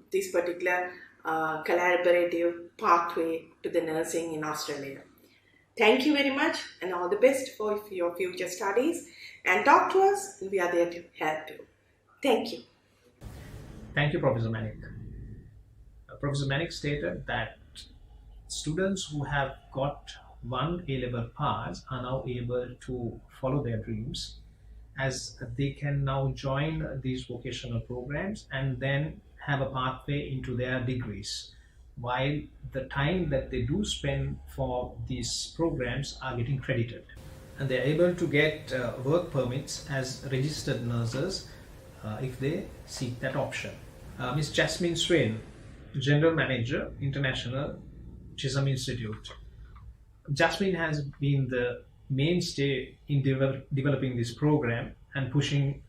Speaker 9: this particular collaborative pathway to the nursing in Australia. Thank you very much, and all the best for your future studies. And talk to us, and we are there to help you. Thank you.
Speaker 1: Thank you, Professor Manik. Professor Manik stated that students who have got one A-level pass are now able to follow their dreams, as they can now join these vocational programs and then have a pathway into their degrees, while the time that they do spend for these programs are getting credited. And they're able to get work permits as registered nurses if they seek that option. Ms. Jasmine Swain, General Manager, International, Chisholm Institute. Jasmine has been the mainstay in developing this program and pushing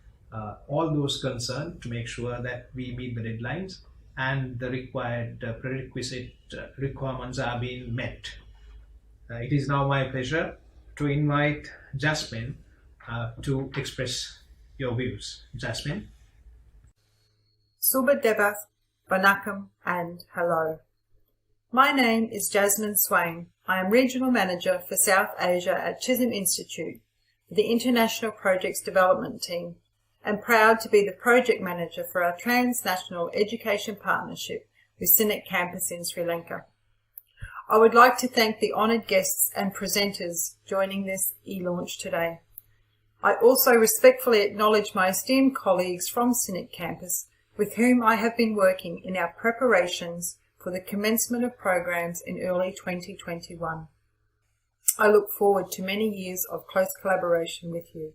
Speaker 1: all those concerned to make sure that we meet the deadlines and the required prerequisite requirements are being met. It is now my pleasure to invite Jasmine to express your views. Jasmine.
Speaker 10: Suba Debath, Banakam, and hello. My name is Jasmine Swain. I am Regional Manager for South Asia at Chisholm Institute, the International Projects Development Team, and proud to be the Project Manager for our transnational education partnership with CINEC campus in Sri Lanka. I would like to thank the honoured guests and presenters joining this e-launch today. I also respectfully acknowledge my esteemed colleagues from CINEC campus with whom I have been working in our preparations for the commencement of programs in early 2021. I look forward to many years of close collaboration with you.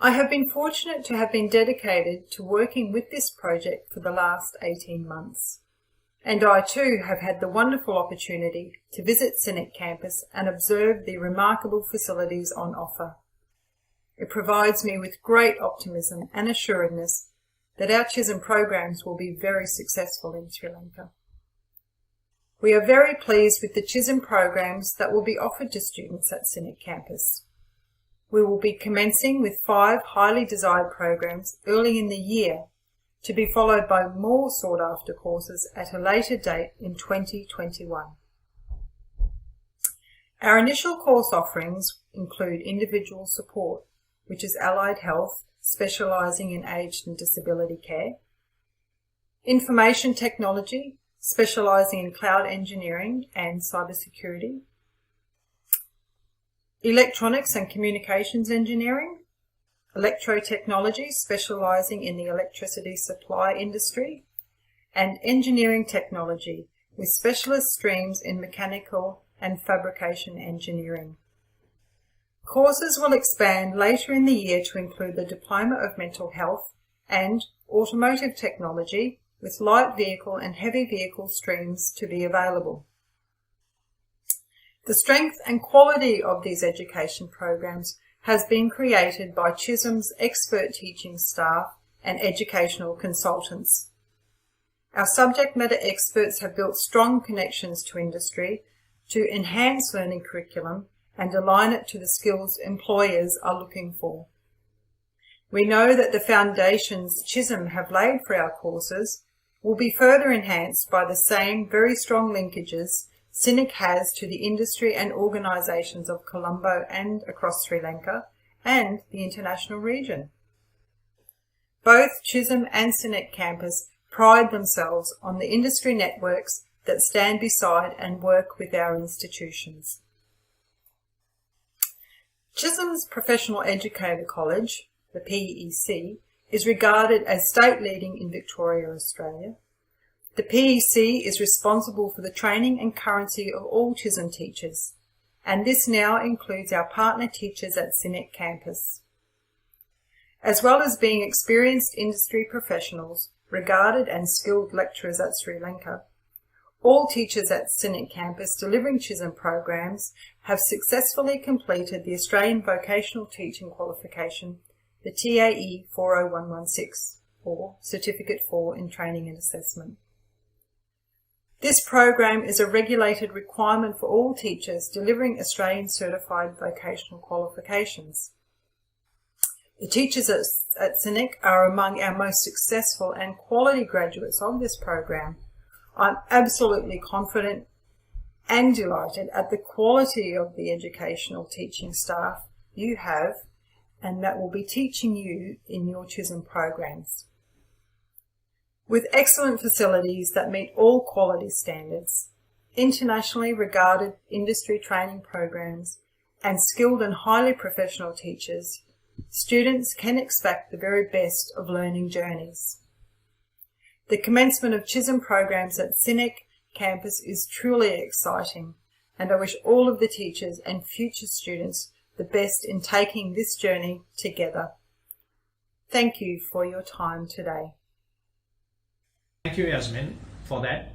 Speaker 10: I have been fortunate to have been dedicated to working with this project for the last 18 months. And I too have had the wonderful opportunity to visit CINEC campus and observe the remarkable facilities on offer. It provides me with great optimism and assuredness that our Chisholm programs will be very successful in Sri Lanka. We are very pleased with the Chisholm programs that will be offered to students at CINEC campus. We will be commencing with 5 highly desired programs early in the year, to be followed by more sought-after courses at a later date in 2021. Our initial course offerings include individual support, which is allied health, specialising in aged and disability care; information technology, specialising in cloud engineering and cybersecurity; electronics and communications engineering; electrotechnology, specialising in the electricity supply industry; and engineering technology, with specialist streams in mechanical and fabrication engineering. Courses will expand later in the year to include the Diploma of Mental Health and Automotive Technology, with light vehicle and heavy vehicle streams to be available. The strength and quality of these education programs has been created by Chisholm's expert teaching staff and educational consultants. Our subject matter experts have built strong connections to industry to enhance learning curriculum and align it to the skills employers are looking for. We know that the foundations Chisholm have laid for our courses will be further enhanced by the same very strong linkages CINEC has to the industry and organisations of Colombo and across Sri Lanka and the international region. Both Chisholm and CINEC campus pride themselves on the industry networks that stand beside and work with our institutions. Chisholm's Professional Educator College, the PEC, is regarded as state-leading in Victoria, Australia. The PEC is responsible for the training and currency of all Chisholm teachers, and this now includes our partner teachers at CINEC campus. As well as being experienced industry professionals, regarded and skilled lecturers at Sri Lanka, All teachers at CINEC campus delivering Chisholm programs have successfully completed the Australian Vocational Teaching Qualification, the TAE 40116, or Certificate 4 in Training and Assessment. This program is a regulated requirement for all teachers delivering Australian certified vocational qualifications. The teachers at CINEC are among our most successful and quality graduates of this program. I'm absolutely confident and delighted at the quality of the educational teaching staff you have and that will be teaching you in your Chisholm programs. With excellent facilities that meet all quality standards, internationally regarded industry training programs, and skilled and highly professional teachers, students can expect the very best of learning journeys. The commencement of Chisholm programs at CINEC campus is truly exciting, and I wish all of the teachers and future students the best in taking this journey together. Thank you for your time today.
Speaker 1: Thank you, Yasmin, for that,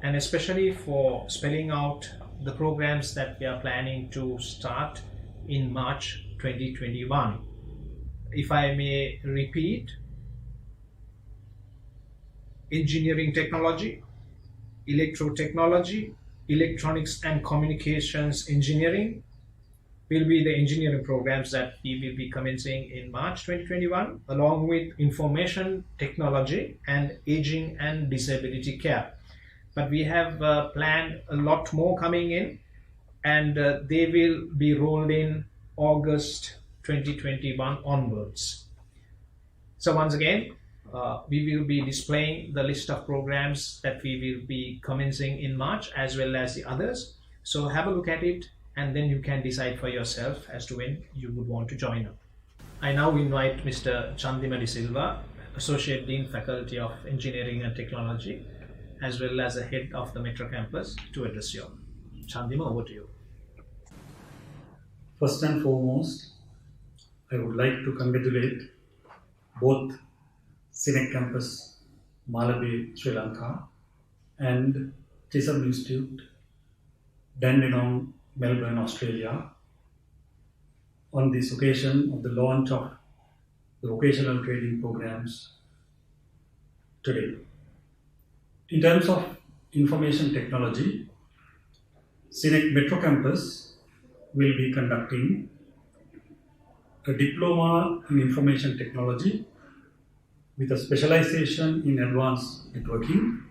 Speaker 1: and especially for spelling out the programs that we are planning to start in March 2021. If I may repeat, engineering technology, electrotechnology, electronics and communications engineering will be the engineering programs that we will be commencing in March 2021, along with information technology and aging and disability care. But we have planned a lot more coming in, and they will be rolled in August 2021 onwards. So once again, we will be displaying the list of programs that we will be commencing in March as well as the others. So have a look at it, and then you can decide for yourself as to when you would want to join up. I now invite Mr. Chandima De Silva, Associate Dean, Faculty of Engineering and Technology, as well as the head of the Metro Campus, to address you. Chandima, over to you.
Speaker 11: First and foremost, I would like to congratulate both CINEC Campus, Malabar, Sri Lanka, and Chisholm Institute, Dandenong, Melbourne, Australia, on this occasion of the launch of the vocational training programs today. In terms of information technology, CINEC Metro Campus will be conducting a diploma in information technology with a specialization in advanced networking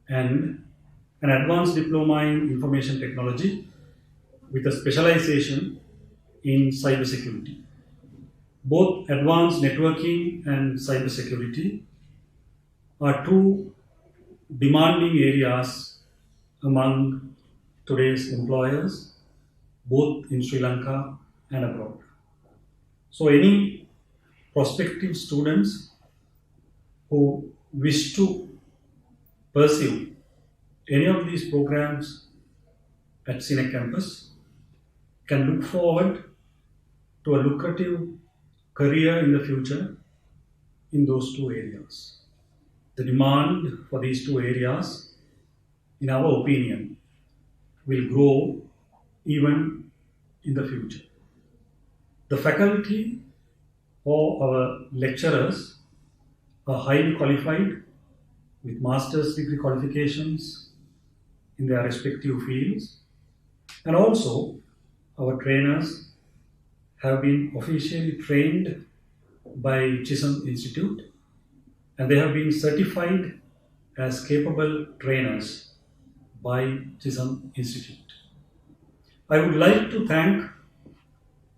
Speaker 11: and an advanced diploma in information technology with a specialization in cybersecurity. Both advanced networking and cybersecurity are two demanding areas among today's employers, both in Sri Lanka and abroad. So any prospective students who wish to pursue any of these programs at CINEC campus can look forward to a lucrative career in the future in those two areas. The demand for these two areas, in our opinion, will grow even in the future. The faculty or our lecturers are highly qualified with master's degree qualifications in their respective fields, and also our trainers have been officially trained by Chisholm Institute, and they have been certified as capable trainers by Chisholm Institute. I would like to thank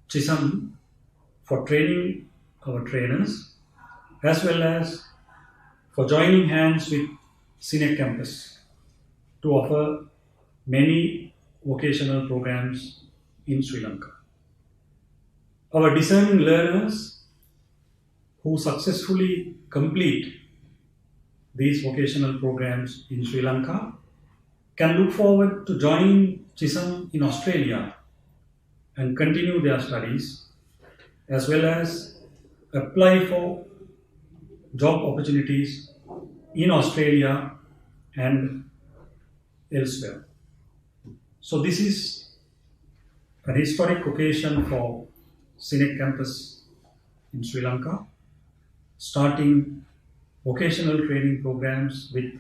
Speaker 11: Chisholm for training our trainers, as well as for joining hands with CINEC campus to offer many vocational programs in Sri Lanka. Our discerning learners who successfully complete these vocational programs in Sri Lanka can look forward to joining Chisholm in Australia and continue their studies, as well as apply for job opportunities in Australia and elsewhere. So this is an historic occasion for CINEC campus in Sri Lanka, starting vocational training programs with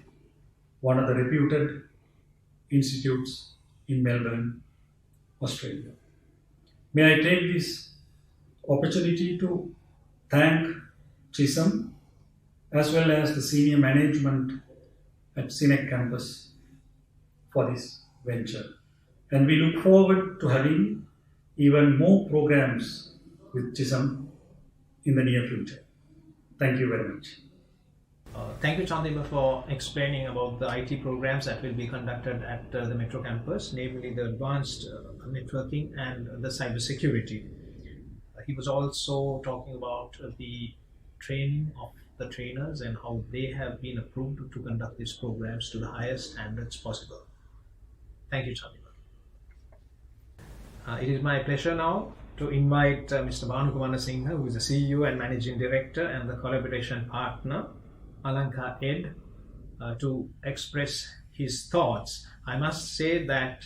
Speaker 11: one of the reputed institutes in Melbourne, Australia. May I take this opportunity to thank Chisholm as well as the senior management at CINEC campus for this venture. And we look forward to having even more programs with Chisholm in the near future. Thank you very much.
Speaker 1: Thank you, Chandima, for explaining about the IT programs that will be conducted at the Metro campus, namely the advanced networking and the cyber security. He was also talking about the training of the trainers and how they have been approved to conduct these programs to the highest standards possible. Thank you, Chandima. It is my pleasure now to invite Mr. Bhanukumana Singha, who is the CEO and Managing Director and the collaboration partner, Alanka Ed, to express his thoughts. I must say that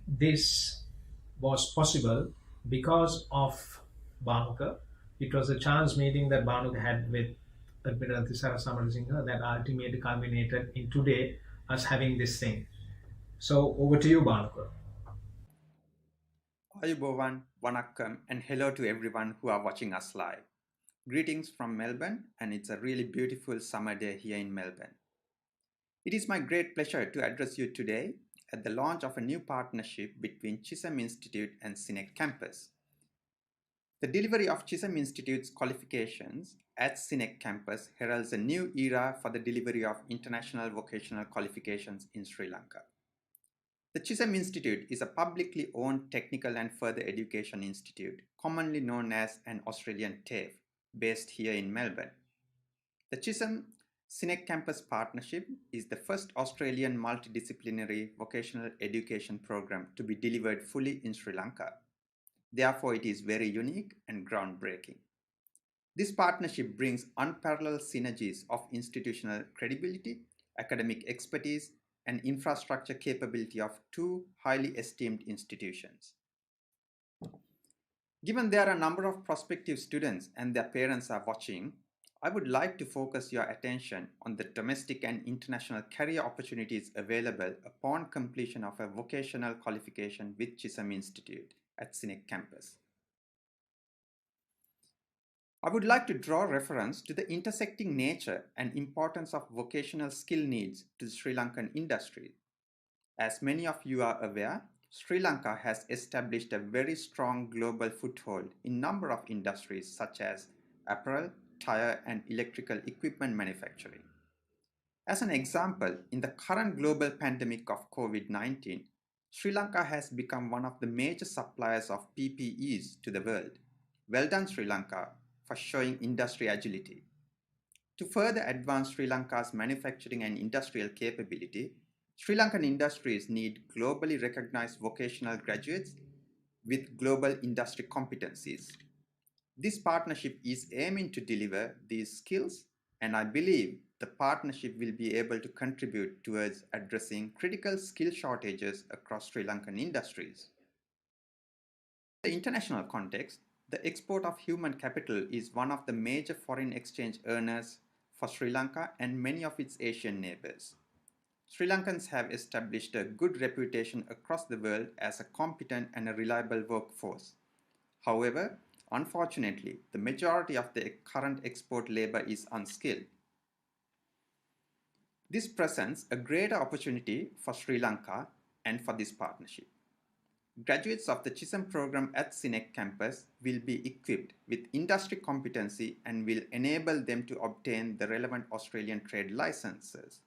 Speaker 1: this was possible because of Bhanuka. It was a chance meeting that Bhanuka had with Admiral Tisara Singha that ultimately culminated in today us having this thing. So over to you, Bhanuka.
Speaker 12: Ayubovan, Vanakkam, and hello to everyone who are watching us live. Greetings from Melbourne, and it's a really beautiful summer day here in Melbourne. It is my great pleasure to address you today at the launch of a new partnership between Chisholm Institute and CINEC campus. The delivery of Chisholm Institute's qualifications at CINEC campus heralds a new era for the delivery of international vocational qualifications in Sri Lanka. The Chisholm Institute is a publicly owned technical and further education institute, commonly known as an Australian TAFE, based here in Melbourne. The Chisholm CINEC campus partnership is the first Australian multidisciplinary vocational education program to be delivered fully in Sri Lanka. Therefore, it is very unique and groundbreaking. This partnership brings unparalleled synergies of institutional credibility, academic expertise, and infrastructure capability of two highly esteemed institutions. Given there are a number of prospective students and their parents are watching, I would like to focus your attention on the domestic and international career opportunities available upon completion of a vocational qualification with Chisholm Institute at CINEC campus. I would like to draw reference to the intersecting nature and importance of vocational skill needs to the Sri Lankan industry. As many of you are aware, Sri Lanka has established a very strong global foothold in a number of industries such as apparel, tire, and electrical equipment manufacturing. As an example, in the current global pandemic of COVID-19, Sri Lanka has become one of the major suppliers of PPEs to the world. Well done, Sri Lanka, for showing industry agility. To further advance Sri Lanka's manufacturing and industrial capability, Sri Lankan industries need globally recognized vocational graduates with global industry competencies. This partnership is aiming to deliver these skills, and I believe the partnership will be able to contribute towards addressing critical skill shortages across Sri Lankan industries. In the international context, the export of human capital is one of the major foreign exchange earners for Sri Lanka and many of its Asian neighbors. Sri Lankans have established a good reputation across the world as a competent and a reliable workforce. However, unfortunately, the majority of the current export labor is unskilled. This presents a greater opportunity for Sri Lanka and for this partnership. Graduates of the Chisholm program at CINEC campus will be equipped with industry competency and will enable them to obtain the relevant Australian trade licenses.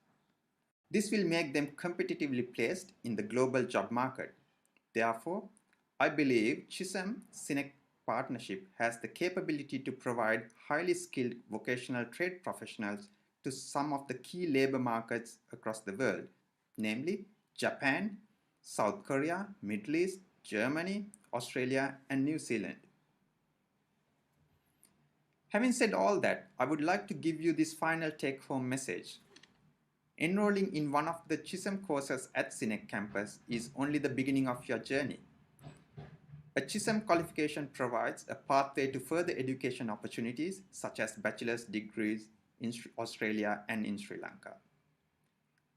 Speaker 12: This will make them competitively placed in the global job market. Therefore, I believe Chisholm CINEC partnership has the capability to provide highly skilled vocational trade professionals to some of the key labor markets across the world, namely Japan, South Korea, Middle East, Germany, Australia, and New Zealand. Having said all that, I would like to give you this final take-home message. Enrolling in one of the Chisholm courses at CINEC campus is only the beginning of your journey. A Chisholm qualification provides a pathway to further education opportunities such as bachelor's degrees in Australia and in Sri Lanka.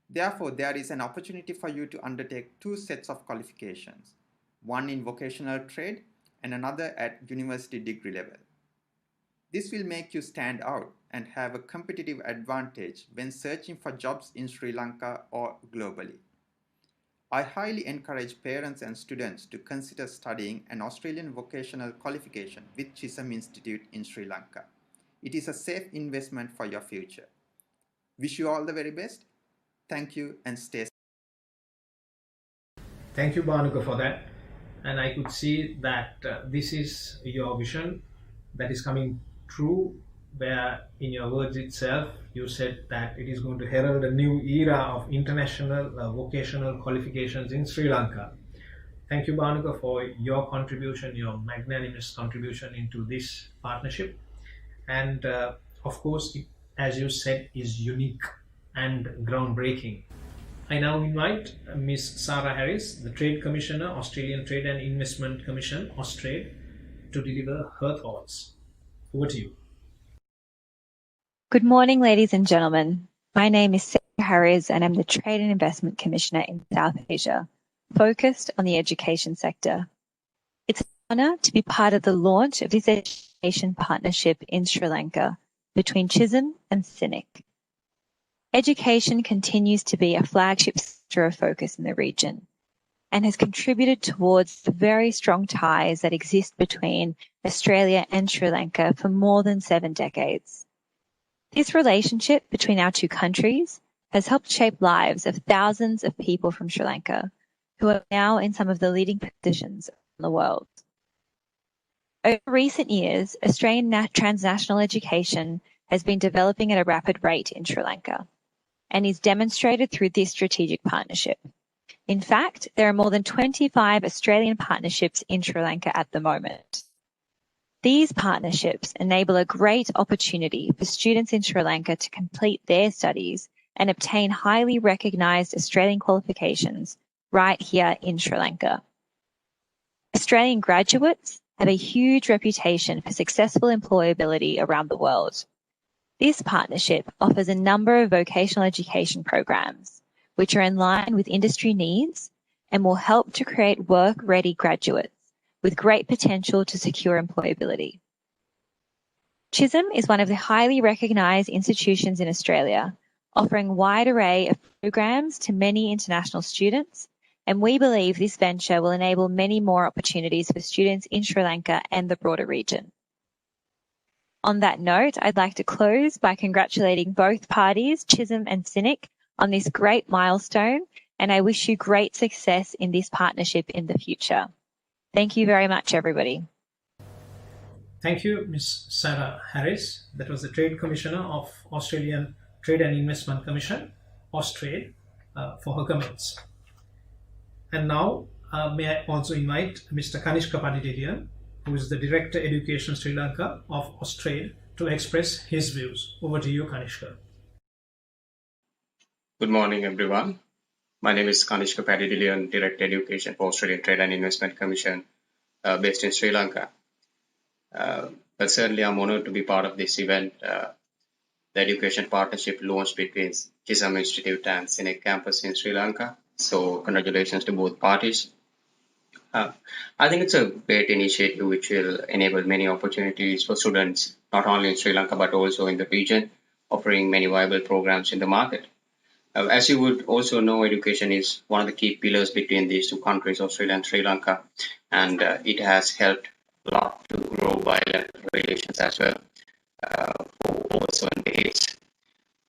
Speaker 12: Therefore, there is an opportunity for you to undertake two sets of qualifications, one in vocational trade and another at university degree level. This will make you stand out and have a competitive advantage when searching for jobs in Sri Lanka or globally. I highly encourage parents and students to consider studying an Australian vocational qualification with Chisholm Institute in Sri Lanka. It is a safe investment for your future. Wish you all the very best. Thank you and stay safe.
Speaker 1: Thank you, Bhanuka, for that. And I could see that this is your vision that is coming true, where in your words itself, you said that it is going to herald a new era of international vocational qualifications in Sri Lanka. Thank you, Bhanuka, for your contribution, your magnanimous contribution into this partnership. And of course, it, as you said, is unique and groundbreaking. I now invite Ms. Sarah Harris, the Trade Commissioner, Australian Trade and Investment Commission, Austrade, to deliver her thoughts. Over to you.
Speaker 13: Good morning, ladies and gentlemen. My name is Sarah Harris and I'm the Trade and Investment Commissioner in South Asia, focused on the education sector. It's an honour to be part of the launch of this education partnership in Sri Lanka between Chisholm and CINEC. Education continues to be a flagship sector of focus in the region and has contributed towards the very strong ties that exist between Australia and Sri Lanka for more than 7 decades. This relationship between our two countries has helped shape lives of thousands of people from Sri Lanka who are now in some of the leading positions in the world. Over recent years, Australian transnational education has been developing at a rapid rate in Sri Lanka and is demonstrated through this strategic partnership. In fact, there are more than 25 Australian partnerships in Sri Lanka at the moment. These partnerships enable a great opportunity for students in Sri Lanka to complete their studies and obtain highly recognised Australian qualifications right here in Sri Lanka. Australian graduates have a huge reputation for successful employability around the world. This partnership offers a number of vocational education programs, which are in line with industry needs and will help to create work-ready graduates with great potential to secure employability. Chisholm is one of the highly recognised institutions in Australia, offering a wide array of programs to many international students, and we believe this venture will enable many more opportunities for students in Sri Lanka and the broader region. On that note, I'd like to close by congratulating both parties, Chisholm and CINEC, on this great milestone, and I wish you great success in this partnership in the future. Thank you very much, everybody.
Speaker 1: Thank you, Ms. Sarah Harris. That was the Trade Commissioner of Australian Trade and Investment Commission, Austrade, for her comments. And now, may I also invite Mr. Kanishka Padidilian, who is the Director Education Sri Lanka of Austrade, to express his views. Over to you, Kanishka.
Speaker 14: Good morning, everyone. My name is Kanishka Padidilian, Director Education for Australian Trade and Investment Commission, based in Sri Lanka. But certainly, I'm honored to be part of this event. The education partnership launched between Chisholm Institute and CINEC campus in Sri Lanka. So, congratulations to both parties. I think it's a great initiative which will enable many opportunities for students, not only in Sri Lanka but also in the region, offering many viable programs in the market. As you would also know, education is one of the key pillars between these two countries, Australia and Sri Lanka, and it has helped a lot to grow bilateral relations as well for over 7 decades.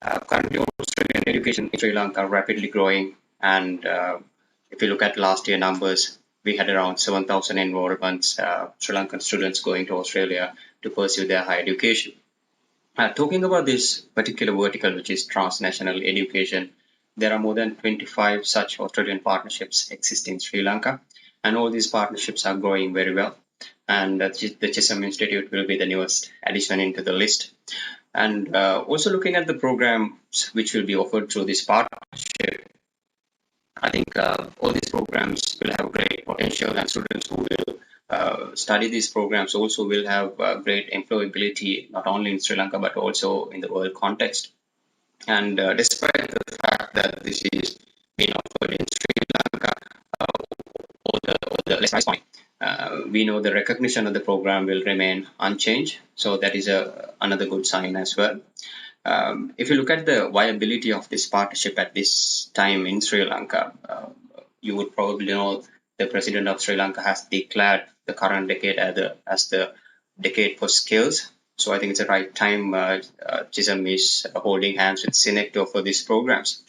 Speaker 14: Currently, Australian education in Sri Lanka are rapidly growing, and if you look at last year numbers, we had around 7,000 enrollments, Sri Lankan students going to Australia to pursue their higher education. Talking about this particular vertical, which is transnational education, there are more than 25 such Australian partnerships exist in Sri Lanka, and all these partnerships are growing very well. And the Chisholm Institute will be the newest addition into the list. And also looking at the programs which will be offered through this partnership, I think all these programs will have great potential, and students who will study these programs also will have great employability, not only in Sri Lanka, but also in the world context. And despite the fact that this is being offered in Sri Lanka, or the less price point, we know the recognition of the program will remain unchanged. So that is another good sign as well. If you look at the viability of this partnership at this time in Sri Lanka, you would probably know the President of Sri Lanka has declared the current decade as the decade for skills. So I think it's the right time Chisholm is holding hands with CINEC to offer these programs.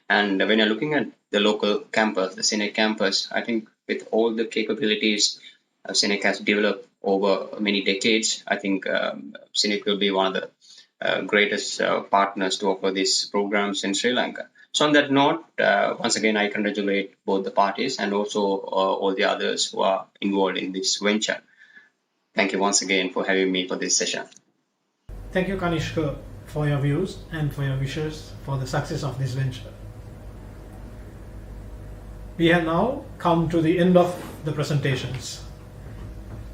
Speaker 14: And when you're looking at the local campus, the CINEC campus, I think with all the capabilities CINEC has developed over many decades, I think CINEC will be one of the greatest partners to offer these programs in Sri Lanka. So on that note, once again, I congratulate both the parties and also all the others who are involved in this venture. Thank you once again for having me for this session.
Speaker 1: Thank you, Kanishka, for your views and for your wishes for the success of this venture. We have now come to the end of the presentations.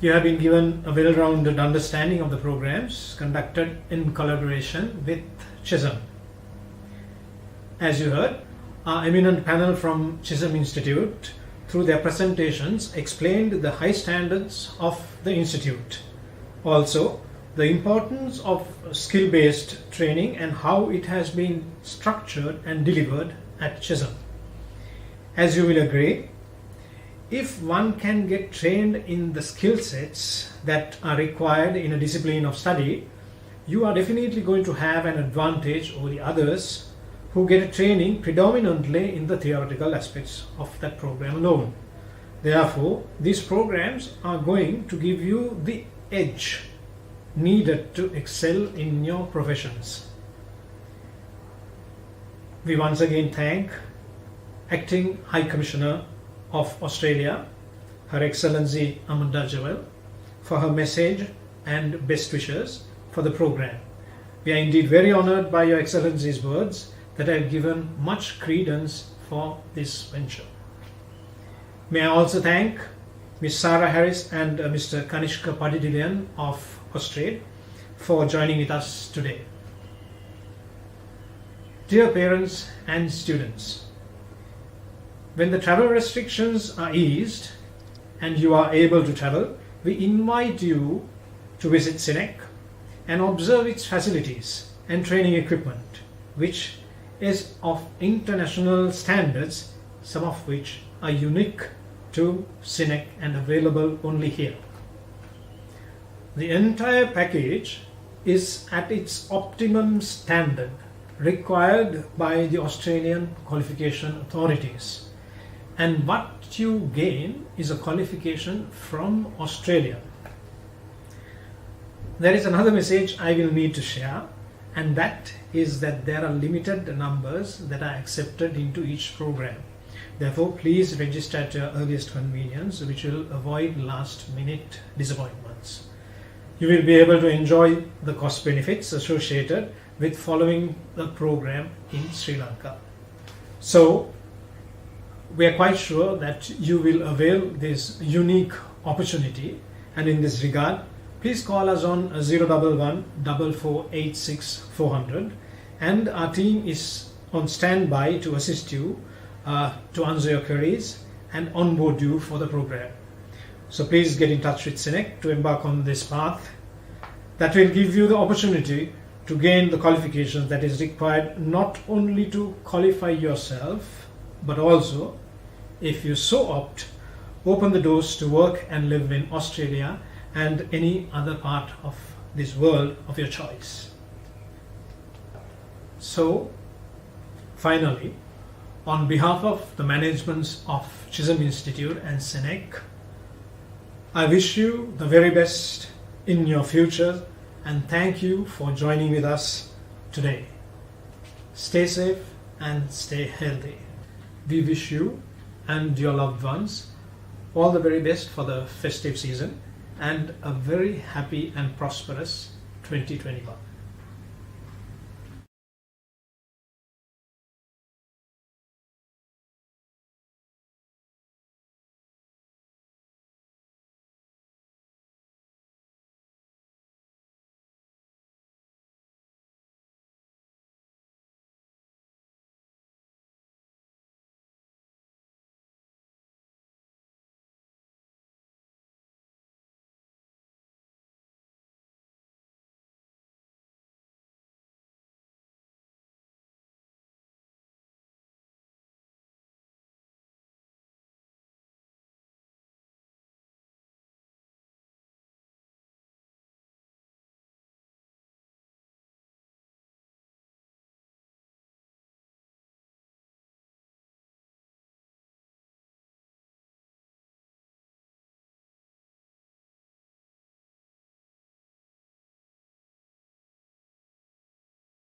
Speaker 1: You have been given a well-rounded understanding of the programs conducted in collaboration with Chisholm. As you heard, our eminent panel from Chisholm Institute, through their presentations, explained the high standards of the institute. Also, the importance of skill-based training and how it has been structured and delivered at Chisholm. As you will agree, if one can get trained in the skill sets that are required in a discipline of study, you are definitely going to have an advantage over the others who get a training predominantly in the theoretical aspects of that program alone. Therefore, these programs are going to give you the edge needed to excel in your professions. We once again thank Acting High Commissioner of Australia, Her Excellency Amanda Joel, for her message and best wishes for the program. We are indeed very honoured by Your Excellency's words that have given much credence for this venture. May I also thank Ms. Sarah Harris and Mr. Kanishka Padidilian of Australia for joining with us today. Dear parents and students, when the travel restrictions are eased and you are able to travel, we invite you to visit CINEC and observe its facilities and training equipment, which is of international standards, some of which are unique to CINEC and available only here. The entire package is at its optimum standard required by the Australian qualification authorities. And what you gain is a qualification from Australia. There is another message I will need to share, and that is that there are limited numbers that are accepted into each program. Therefore, please register at your earliest convenience, which will avoid last-minute disappointments. You will be able to enjoy the cost benefits associated with following the program in Sri Lanka. So, we are quite sure that you will avail this unique opportunity, and in this regard, please call us on 011 4486 400, and our team is on standby to assist you to answer your queries and onboard you for the program. So please get in touch with CINEC to embark on this path that will give you the opportunity to gain the qualifications that is required not only to qualify yourself, but also, if you so opt, open the doors to work and live in Australia and any other part of this world of your choice. So, finally, on behalf of the managements of Chisholm Institute and CINEC, I wish you the very best in your future and thank you for joining with us today. Stay safe and stay healthy. We wish you and your loved ones all the very best for the festive season and a very happy and prosperous 2021.